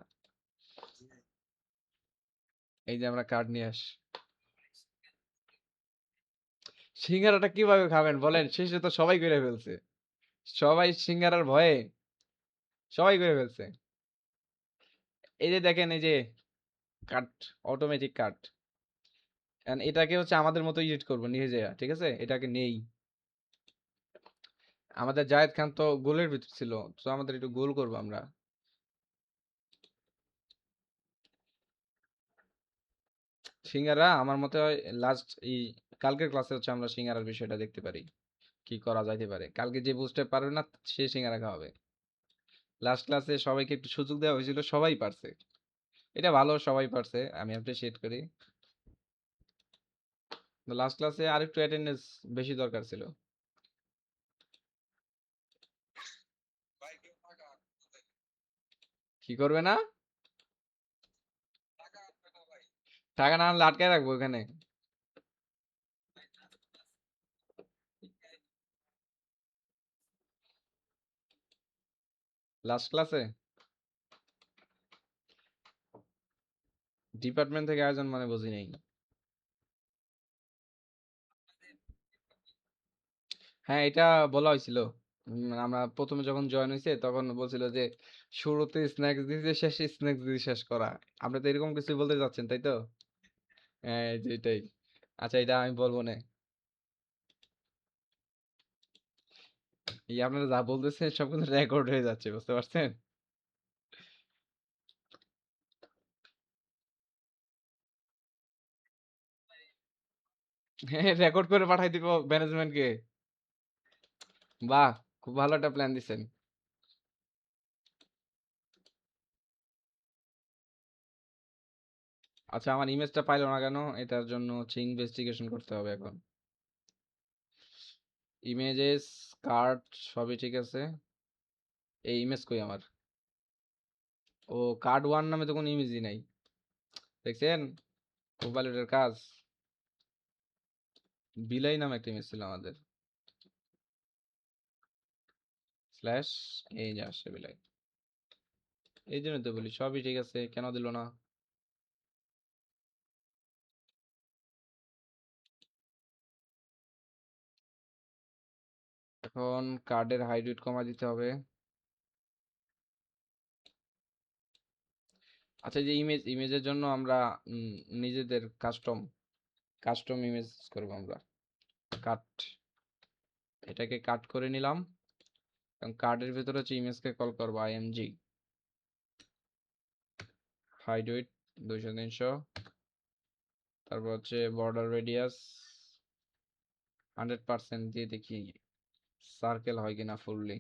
এই যে আমরা কার্ড নিয়ে আস, সিঙ্গারাটা কিভাবে খাবেন বলেন? শেষে তো সবাই করে ফেলছে, সবাই সিঙ্গারার ভয়ে সবাই করে ফেলছে। এই যে দেখেন, এই যে কাট, অটোমেটিক কাট। এটাকে হচ্ছে আমাদের মতো এডিট করবো নিয়ে যায়, ঠিক আছে? এটাকে নেই। আমাদের জায়েদ খান তো গোলের ভিতর ছিল, তো আমাদের একটু গোল করবো আমরা। সিঙ্গারা আমার মতে হয় লাস্ট এই কালকের ক্লাসে হচ্ছে আমরা সিঙ্গারার বিষয়টা দেখতে পারি, কি করা যাইতে পারে। কালকে যে বুঝতে পারবে না সে সিঙ্গারা খাওয়াবে। লাস্ট ক্লাসে সবাইকে একটু সুযোগ দেওয়া হয়েছিল, সবাই পারছে। এটা ভালো, সবাই পারছে, আমি অ্যাপ্রিসিয়েট করি। লাস্ট ক্লাসে আরেকটু অ্যাটেন্ডেন্স বেশি দরকার ছিল। কি করবে না? টাকা না আনলে আটকায় রাখবো এখানে। লাস্ট ক্লাসে ডিপার্টমেন্ট থেকে আয়োজন মানে বুঝি নাই। হ্যাঁ এটা বলা হয়েছিল। আমরা প্রথমে যখন জয়েন হয়েছে তখন বলছিল যে শুরুতে স্ন্যাক্স দিয়েছে, শেষে স্ন্যাক্স দিয়ে শেষ করা। আমরা তো এরকম কিছু বলতে যাচ্ছেন তাই তো? হ্যাঁ এই যে এটাই। আচ্ছা এটা আমি বলবো না। এই আপনারা যা বলতেছেন সব কিন্তু রেকর্ড হয়ে যাচ্ছে, বুঝতে পারছেন? হ্যাঁ রেকর্ড করে পাঠাই দিব ম্যানেজমেন্টকে। বাহ, খুব ভালো একটা প্ল্যান দিছেন। আচ্ছা আমার ইমেজটা পাইলো না কেন? এটার জন্য হচ্ছে ইনভেস্টিগেশন করতে হবে এখন। ইমেজেস, কার্ড সবই ঠিক আছে। এই ইমেজ কই আমার? ও, কার্ড ওয়ান নামে তো কোনো ইমেজই নাই। দেখছেন কোপাইলটের কাজ। বিলাই নামে একটা ইমেজ ছিল আমাদের, স্ল্যাশ, এই যে আসছে বিলাই। এই জন্য তো বলি সবই ঠিক আছে, কেন দিল না? এখন কার্ডের হাইট ওয়েট কমা দিতে হবে। আচ্ছা যে ইমেজের জন্য আমরা নিজেদের কাস্টম কাস্টম ইমেজ করবো আমরা। কাট, এটাকে কাট করে নিলাম এবং কার্ডের ভিতরে হচ্ছে ইমেজকে কল করবো আইএমজি। হাইট ওয়েট 200 300, তারপর হচ্ছে বর্ডার রেডিয়াস 100% দিয়ে দেখি সার্কেল হয় কিনা ফুললি।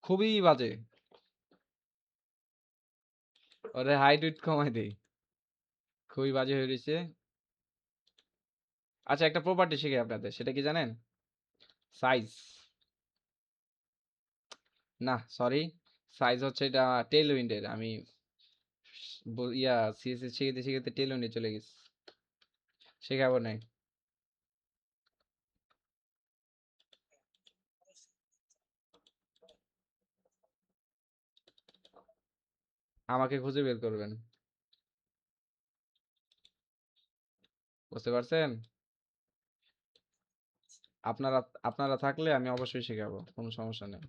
খুবই বাজে। ওরে হাইট উইট কমাই দেই। খুবই বাজে হয়ে রয়েছে। আচ্ছা, একটা প্রপার্টি শিখে আপনাদের, সেটা কি জানেন? সাইজ। না সরি, সাইজ হচ্ছে এটা টেল উইন্ডের। আমি সিএসএস শিখেতে শিখেতে টেল উইন্ডে চলে গেছি। শেখাবো নাই। আমাকে খুঁজে বের করবেন। বুঝতে পারছেন? আপনারা আপনারা থাকলে আমি অবশ্যই শেখাবো, কোনো সমস্যা নেই।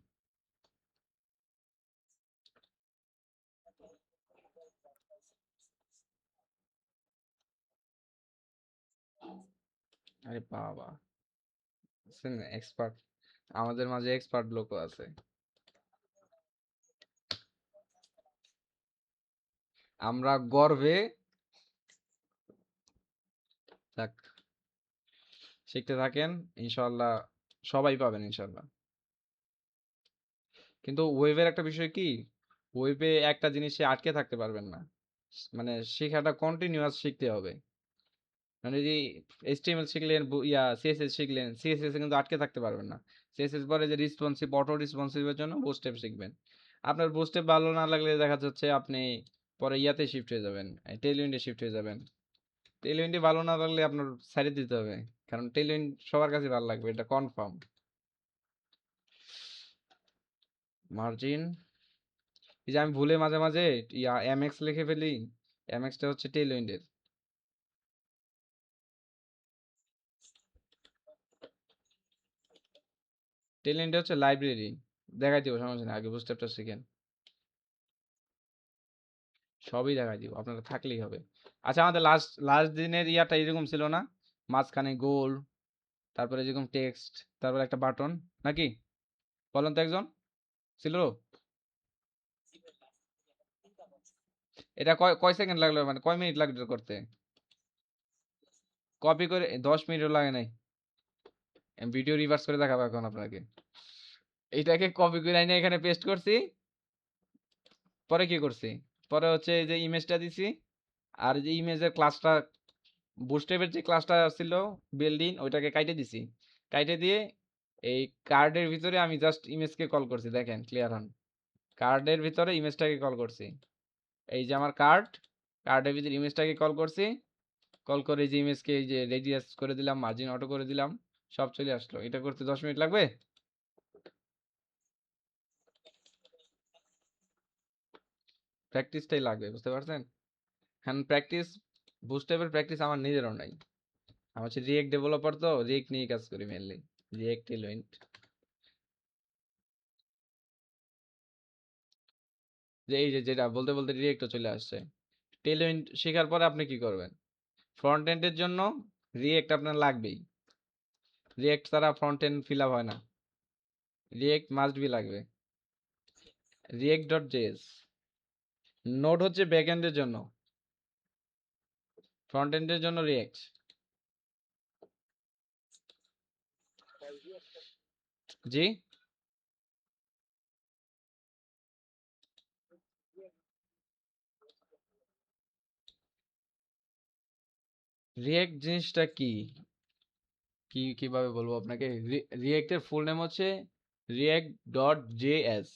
আরে বাবা, এক্সপার্ট, আমাদের মাঝে এক্সপার্ট লোকও আছে। আমরা গর্বে, থাক, শিখতে থাকেন, ইনশাল্লাহ সবাই পাবেন ইনশাল্লাহ। কিন্তু ওয়েবের একটা বিষয় কি, ওয়েবে একটা জিনিসে আটকে থাকতে পারবেন না। মানে শেখাটা কন্টিনিউয়াস শিখতে হবে। মানে যদি এইচটিএমএল শিখলেন, সিএসএস শিখলেন, সিএসএস এ কিন্তু আটকে থাকতে পারবেন না। সিএসএস পরে যে রেসপন্সিভ, অটো রেসপন্সিভের জন্য বুটস্ট্র্যাপ শিখবেন। আপনার বুটস্ট্র্যাপ ভালো না লাগলে দেখা যাচ্ছে আপনি পরে ইয়াতে শিফট হয়ে যাবেন, টেইলউইন্ডে শিফট হয়ে যাবেন। টেইলউইন্ডে ভালো না লাগলে আপনার সাইডে দিতে হবে, কারণ টেইলউইন্ড সবার কাছে ভালো লাগবে, এটা কনফার্ম। মার্জিন, এই যে আমি ভুলে মাঝে মাঝে এমএক্স লিখে ফেলি, এমএক্সটা হচ্ছে টেইলউইন্ডের। টেইলউইন্ডে হচ্ছে লাইব্রেরি। দেখাই দিব, সমস্যা নেই, আগে বুটস্ট্র্যাপটা শিখেন। সবই দেখাই দিব, আপনারা থাকলেই হবে। আচ্ছা, আমাদের লাস্ট লাস্ট দিনের ইয়াটা এরকম ছিল না? মাঝখানে গোল, তারপরে যেরকম টেক্সট, তারপরে একটা বাটন, নাকি? বলেন তো একজন, ছিল? এটা কয় কয় সেকেন্ড লাগলো, মানে কয় মিনিট লাগলো এটা করতে? কপি করে 10 মিনিটও লাগে নাই। ভিডিও রিভার্স করে দেখাবো এখন আপনাকে। এইটাকে কপি করে এনে এখানে পেস্ট করছি। পরে কি করছি, পরে হচ্ছে এই যে ইমেজটা দিছি, আর যে ইমেজের ক্লাসটা, বুস্টেপের যে ক্লাসটা ছিল বিল্ডিং, ওইটাকে কাইটে দিছি। কাইটে দিয়ে এই কার্ডের ভিতরে আমি জাস্ট ইমেজকে কল করছি, দেখেন ক্লিয়ার হন। কার্ডের ভিতরে ইমেজটাকে কল করছি। এই যে আমার কার্ড, কার্ডের ভিতরে ইমেজটাকে কল করছি। কল করে এই যে ইমেজকে এই যে রেডিয়াস করে দিলাম, মার্জিন অটো করে দিলাম, সব চলে আসলো। এটা করতে 10 মিনিট লাগবে। প্র্যাকটিসটাই লাগবে, বুঝতে পারছেন? হ্যাঁ, প্র্যাকটিস, বুস্টেপের প্র্যাকটিস আমার নিজেরও নাই। আমি হচ্ছে রিয়েক্ট ডেভেলপার, তো রিয়েক্ট নিয়ে কাজ করি মেনলি। React element. যে এই যে যেটা বলতে বলতে রিয়েক্টও চলে আসছে। টেলউইন্ড শেখার পরে আপনি কি করবেন? ফ্রন্ট এন্ডের জন্য রিয়েক্ট আপনার লাগবেই। রিয়েক্ট ছাড়া ফ্রন্ট এন্ড ফিল আপ হয় না। রিয়েক্ট মাস্ট বি লাগবে। React dot JS. নোড হচ্ছে ব্যাক এন্ডের জন্য, ফ্রন্ট এন্ডের জন্য রিয়েক্ট। জি। রিয়েক্ট জিনিসটা কি, কিভাবে বলবো আপনাকে? রিয়েক্টের ফুল নেম হচ্ছে রিয়েক্ট ডট জেএস।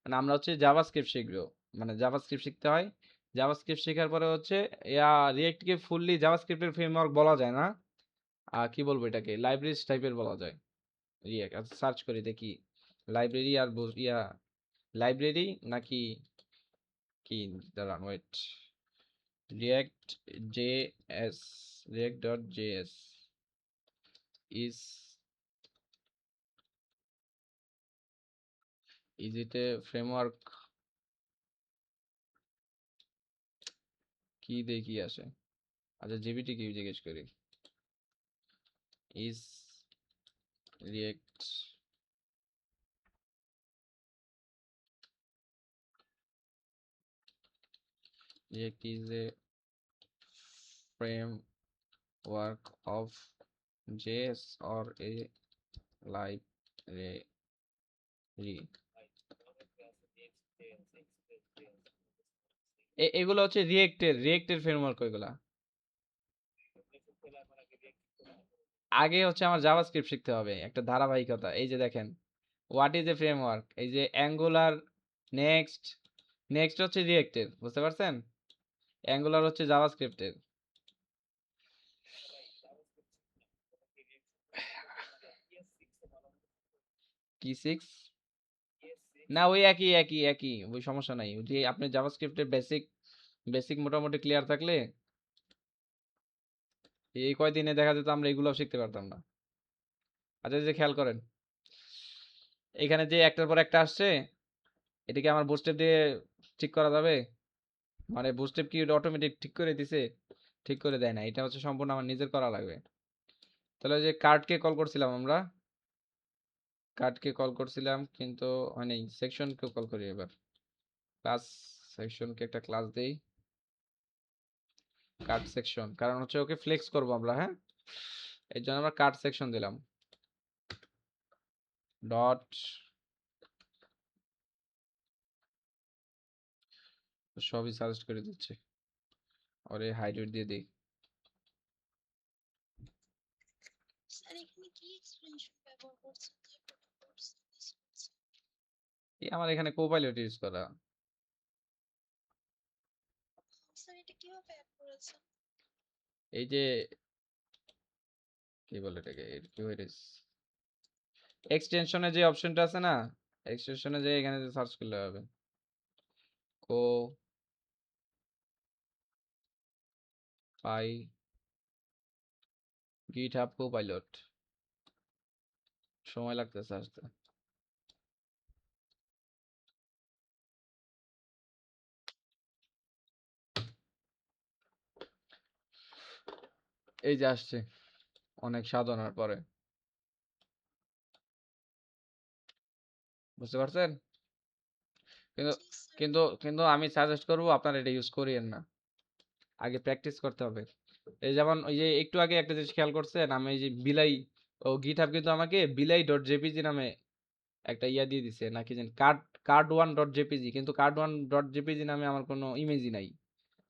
মানে আমরা হচ্ছে জাভাস্ক্রিপ্ট শিখবো, মানে জাভাস্ক্রিপ্ট শিখতে হয়। জাভাস্ক্রিপ্ট শেখার পরে হচ্ছে রিয়েক্টকে ফুললি জাভাস্ক্রিপ্টের ফ্রেমওয়ার্ক বলা যায় না। কি বলবো এটাকে, লাইব্রেরিজ টাইপের বলা যায়। রিয়েক্ট আচ্ছা, সার্চ করে দেখি লাইব্রেরি আর লাইব্রেরি নাকি কি, দাঁড়ান wait. React JS, React dot JS is, it a framework? কি দেখি আসে। আচ্ছা, জিবিটি কি জিজ্ঞেস করি। Is React, React is a framework work of JS or a library। এগুলো হচ্ছে রিয়েক্টের ফ্রেমওয়ার্ক ওইগুলা। আগে হচ্ছে আমার জাভাস্ক্রিপ্ট শিখতে হবে, একটা ধারাবাহিকতা। এই যে দেখেন, হোয়াট ইজ এ ফ্রেমওয়ার্ক, এই যে অ্যাঙ্গুলার, নেক্সট, নেক্সট হচ্ছে রিয়েক্টের, বুঝতে পারছেন? অ্যাঙ্গুলার হচ্ছে জাভাস্ক্রিপ্টের। কি 6? না, ওই একই একই একই, ওই সমস্যা নাই। ওই যে আপনি জাভাস্ক্রিপ্টের বেসিক বেসিক মোটামুটি ক্লিয়ার থাকলে এই কয়দিনে দেখা যেত আমরা এগুলো শিখতে পারতাম না। আচ্ছা, এই যে খেয়াল করেন, এখানে যে একটার পর একটা আসছে, এটাকে আমার বুটস্ট্র্যাপ দিয়ে ঠিক করা যাবে? মানে বুটস্ট্র্যাপ কি অটোমেটিক ঠিক করে দিছে? ঠিক করে দেয় না, এটা হচ্ছে সম্পূর্ণ আমার নিজের করা লাগবে। তাহলে ওই যে কার্ডকে কল করছিলাম আমরা, কার্ডকে কল করছিলাম কিন্তু হয় নাই। সেকশনকে কল করি এবার। ক্লাস সেকশনকে একটা ক্লাস দেই, কার্ড সেকশন, কারণ হচ্ছে ওকে ফ্লেক্স করবো আমরা, হ্যাঁ, এর জন্য আমরা কার্ড সেকশন দিলাম। ডট, সবই সাজেস্ট করে দিচ্ছে, ওরে হাইলাইট দিয়ে দিই। এই আমার এখানে কোপাইলট ইউজ করা। এই যে কি বলে এটাকে, এক্সটেনশনে যে অপশনটা আছে না, এক্সটেনশনে যে এখানে সার্চ করলে হবে কো পাই গিটহাব কোপাইলট। সময় লাগতেছে আসতে। এই যে আসছে, অনেক সাধনার পরে, বুঝতে পারছেন? কিন্তু কিন্তু আমি সাজেস্ট করবো আপনারা এটা ইউজ করিয়েন না, আগে প্র্যাকটিস করতে হবে। এই যেমন ওই যে একটু আগে একটা জিনিস খেয়াল করছেন, আমি এই যে বিলাই, ও গিটহাব কিন্তু আমাকে বিলাই ডট জেপিজি নামে একটা ইয়া দিয়ে দিছে, নাকি জানি card, card one dot JPG, কিন্তু কার্ড ওয়ান ডট জেপিজি নামে আমার কোনো ইমেজই নাই।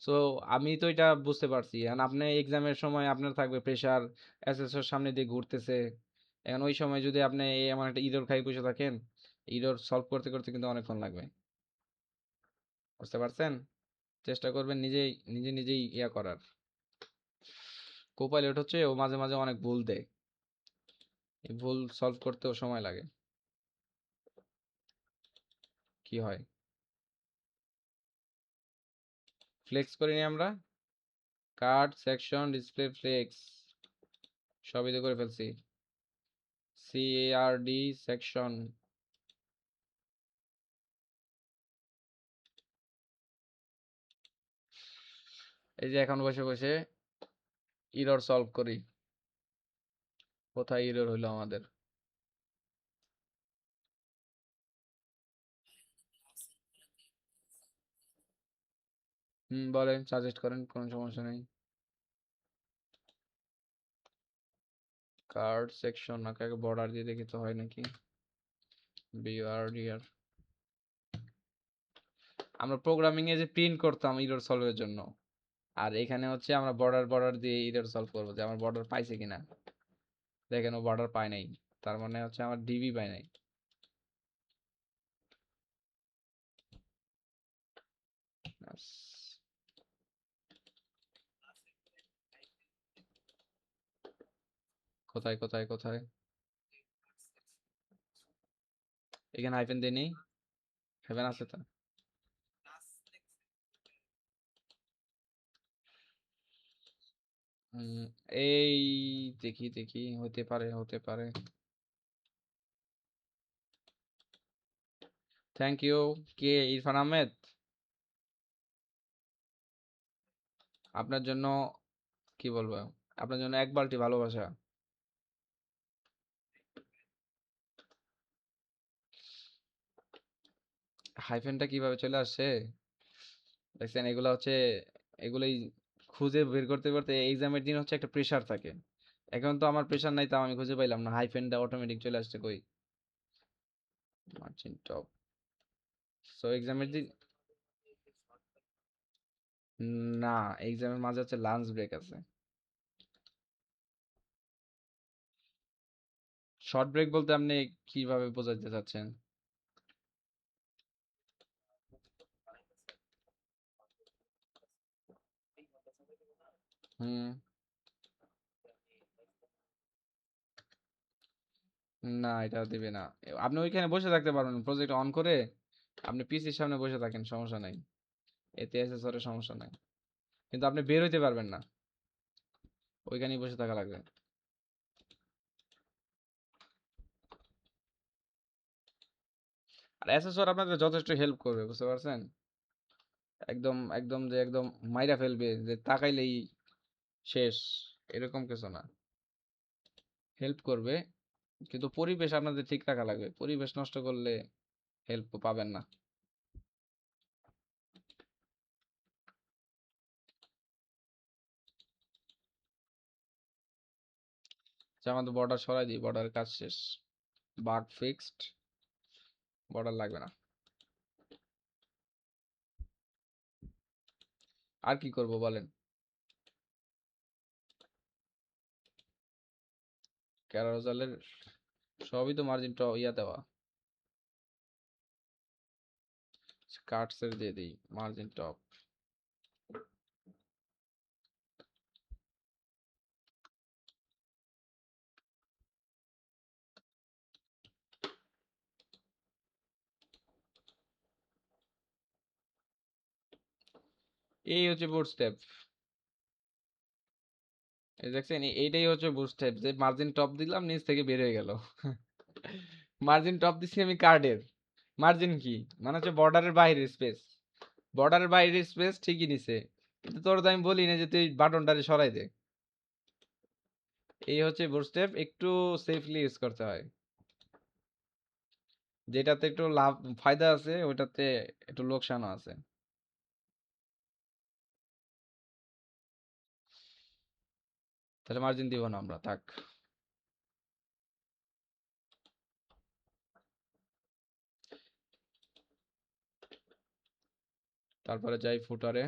সো আমি তো এটা বুঝতে পারছি, এখন আপনি এক্সামের সময় আপনার থাকবে প্রেশার, এসএসওর সামনে দিয়ে ঘুরতেছে, এখন ওই সময় যদি আপনি এমন একটা ইরর খাই বসে থাকেন, ইরর সলভ করতে করতে কিন্তু অনেকক্ষণ লাগবে, বুঝতে পারছেন? চেষ্টা করবেন নিজেই নিজেই ইয়া করার। কোপাইলট হচ্ছে ও মাঝে মাঝে অনেক ভুল দেয়, এই ভুল সলভ করতেও সময় লাগে। কি হয়, ফ্লেক্স করিনি আমরা, কার্ড সেকশন ডিসপ্লে ফ্লেক্স সবই তো করে ফেলছি। সিআরডি সেকশন, এই যে এখন বসে বসে ইরর সলভ করি, কোথায় ইরর হইলো আমাদের। বলেন, সাজেস্ট করেন, কোনো সমস্যা নেই। কার্ড সেকশন নাকি আগে বর্ডার দিয়ে দেখি তো হয় নাকি। বিআরডিআর, আমরা প্রোগ্রামিং এ যে প্রিন্ট করতাম ইরর সলভের জন্য, আর এখানে হচ্ছে আমরা বর্ডার বর্ডার দিয়ে ইরর সলভ করবো যে আমার বর্ডার পাইছে কিনা। দেখেন ও বর্ডার পায় নাই, তার মানে হচ্ছে আমার ডিবি পায় নাই। ব্যাস। কোথায় কোথায় কোথায়, এখানে হাইফেন দিয়ে নেই, হাইফেন আছে তো। উম, এই দেখি দেখি, হতে পারে হতে পারে। Thank you. কে, ইরফান আহমেদ? আপনার জন্য কি বলবো, আপনার জন্য এক বালতি ভালোবাসা। হাইফেনটা কিভাবে চলে আসছে দেখছেন? এগুলা হচ্ছে, এগুলোই খুঁজে বের করতে করতে এক্সামের দিন হচ্ছে একটা প্রেশার থাকে। এখন তো আমার প্রেশার নাই, তাও আমি খুঁজে পাইলাম না, হাইফেনটা অটোমেটিক চলে আসছে কই, মার্জিন টপ। সো এক্সামের দিন না, এক্সামের মাঝে হচ্ছে লাঞ্চ ব্রেক আছে। শর্ট ব্রেক বলতে আপনি কিভাবে বোঝাতে চাচ্ছেন? হুম। না, এটা দিবে না। আপনি ওইখানে বসে থাকতে পারবেন, প্রজেক্ট অন করে আপনি পিসির সামনে বসে থাকেন, সমস্যা নাই। এতে এসএসআর সমস্যা নাই, কিন্তু আপনি বের হইতে পারবেন না, ওইখানেই বসে থাকা লাগবে। আর এসএসআর আপনাদের যথেষ্ট হেল্প করবে, বুঝতে পারছেন? একদম একদম যে একদম মাইরা ফেলবে, যে তাকাইলেই শেষ, এরকম কিছু না। হেল্প করবে, কিন্তু পরিবেশ আপনাদের ঠিক রাখা লাগবে, পরিবেশ নষ্ট করলে হেল্প পাবেন না। যে আমাদের বর্ডার সরাই দিই, বর্ডারের কাজ শেষ, বাগ ফিক্সড, বর্ডার লাগবে না। আর কি করব বলেন? ক্যারাজালের সবই তো মার্জিন ইয়া দেওয়া, কাটসের দিয়ে দিই মার্জিন টপ। এই হচ্ছে বুট স্টেপ, এই দেখছেন, এইটাই হচ্ছে বুট স্টেপ, যে মার্জিন টপ দিলাম নিচ থেকে বের হয়ে গেল। মার্জিন টপ দিছি আমি কার্ডের, মার্জিন কি মানে হচ্ছে বর্ডারের বাইরের স্পেস, বর্ডারের বাইরের স্পেস ঠিকই নিছে, কিন্তু তোর তো আমি বলি না যে তুই বাটনটারে সরাই দে। এই হচ্ছে বুট স্টেপ, একটু সেফলি ইউজ করতে হয়, যেটাতে একটু লাভ ফায়দা আছে ওটাতে একটু লোকসানও আছে। তাহলে মার্জিন দিব না আমরা, থাক। তারপরে যাই ফুটারে,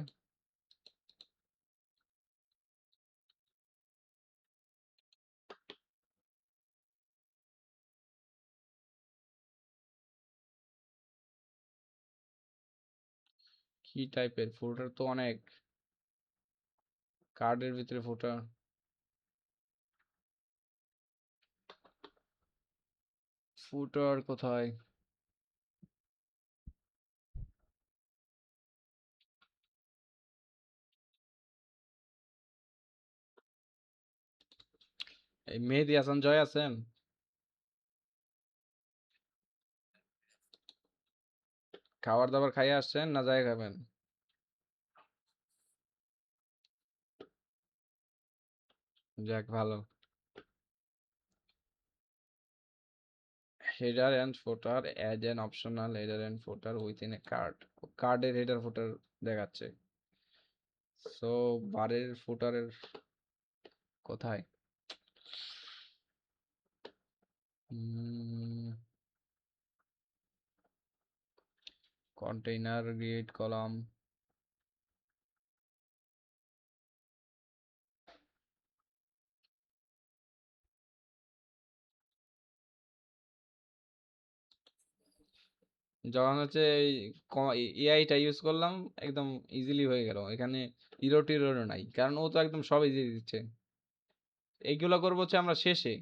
কি টাইপের ফুটার তো অনেক, কার্ডের ভিতরে ফুটার, ফুটার কোথায়? এই মেহেদি হাসান জয় আছেন? খাবার দাবার খাইয়ে আসছেন না যাই খাবেন? যাক ভালো। Header and footer, add an optional header and footer within a card, কার্ডের হেডার ফুটার দেখাচ্ছে। সো বারের ফুটারের কোথায়? কন্টেইনার গ্রিড কলাম, যখন হচ্ছে এই এআইটা ইউজ করলাম, একদম ইজিলি হয়ে গেল, এখানে ইরো টিরো নাই, কারণ ও তো একদম সব ইজি দিচ্ছে। এইগুলো করবো হচ্ছে আমরা শেষে,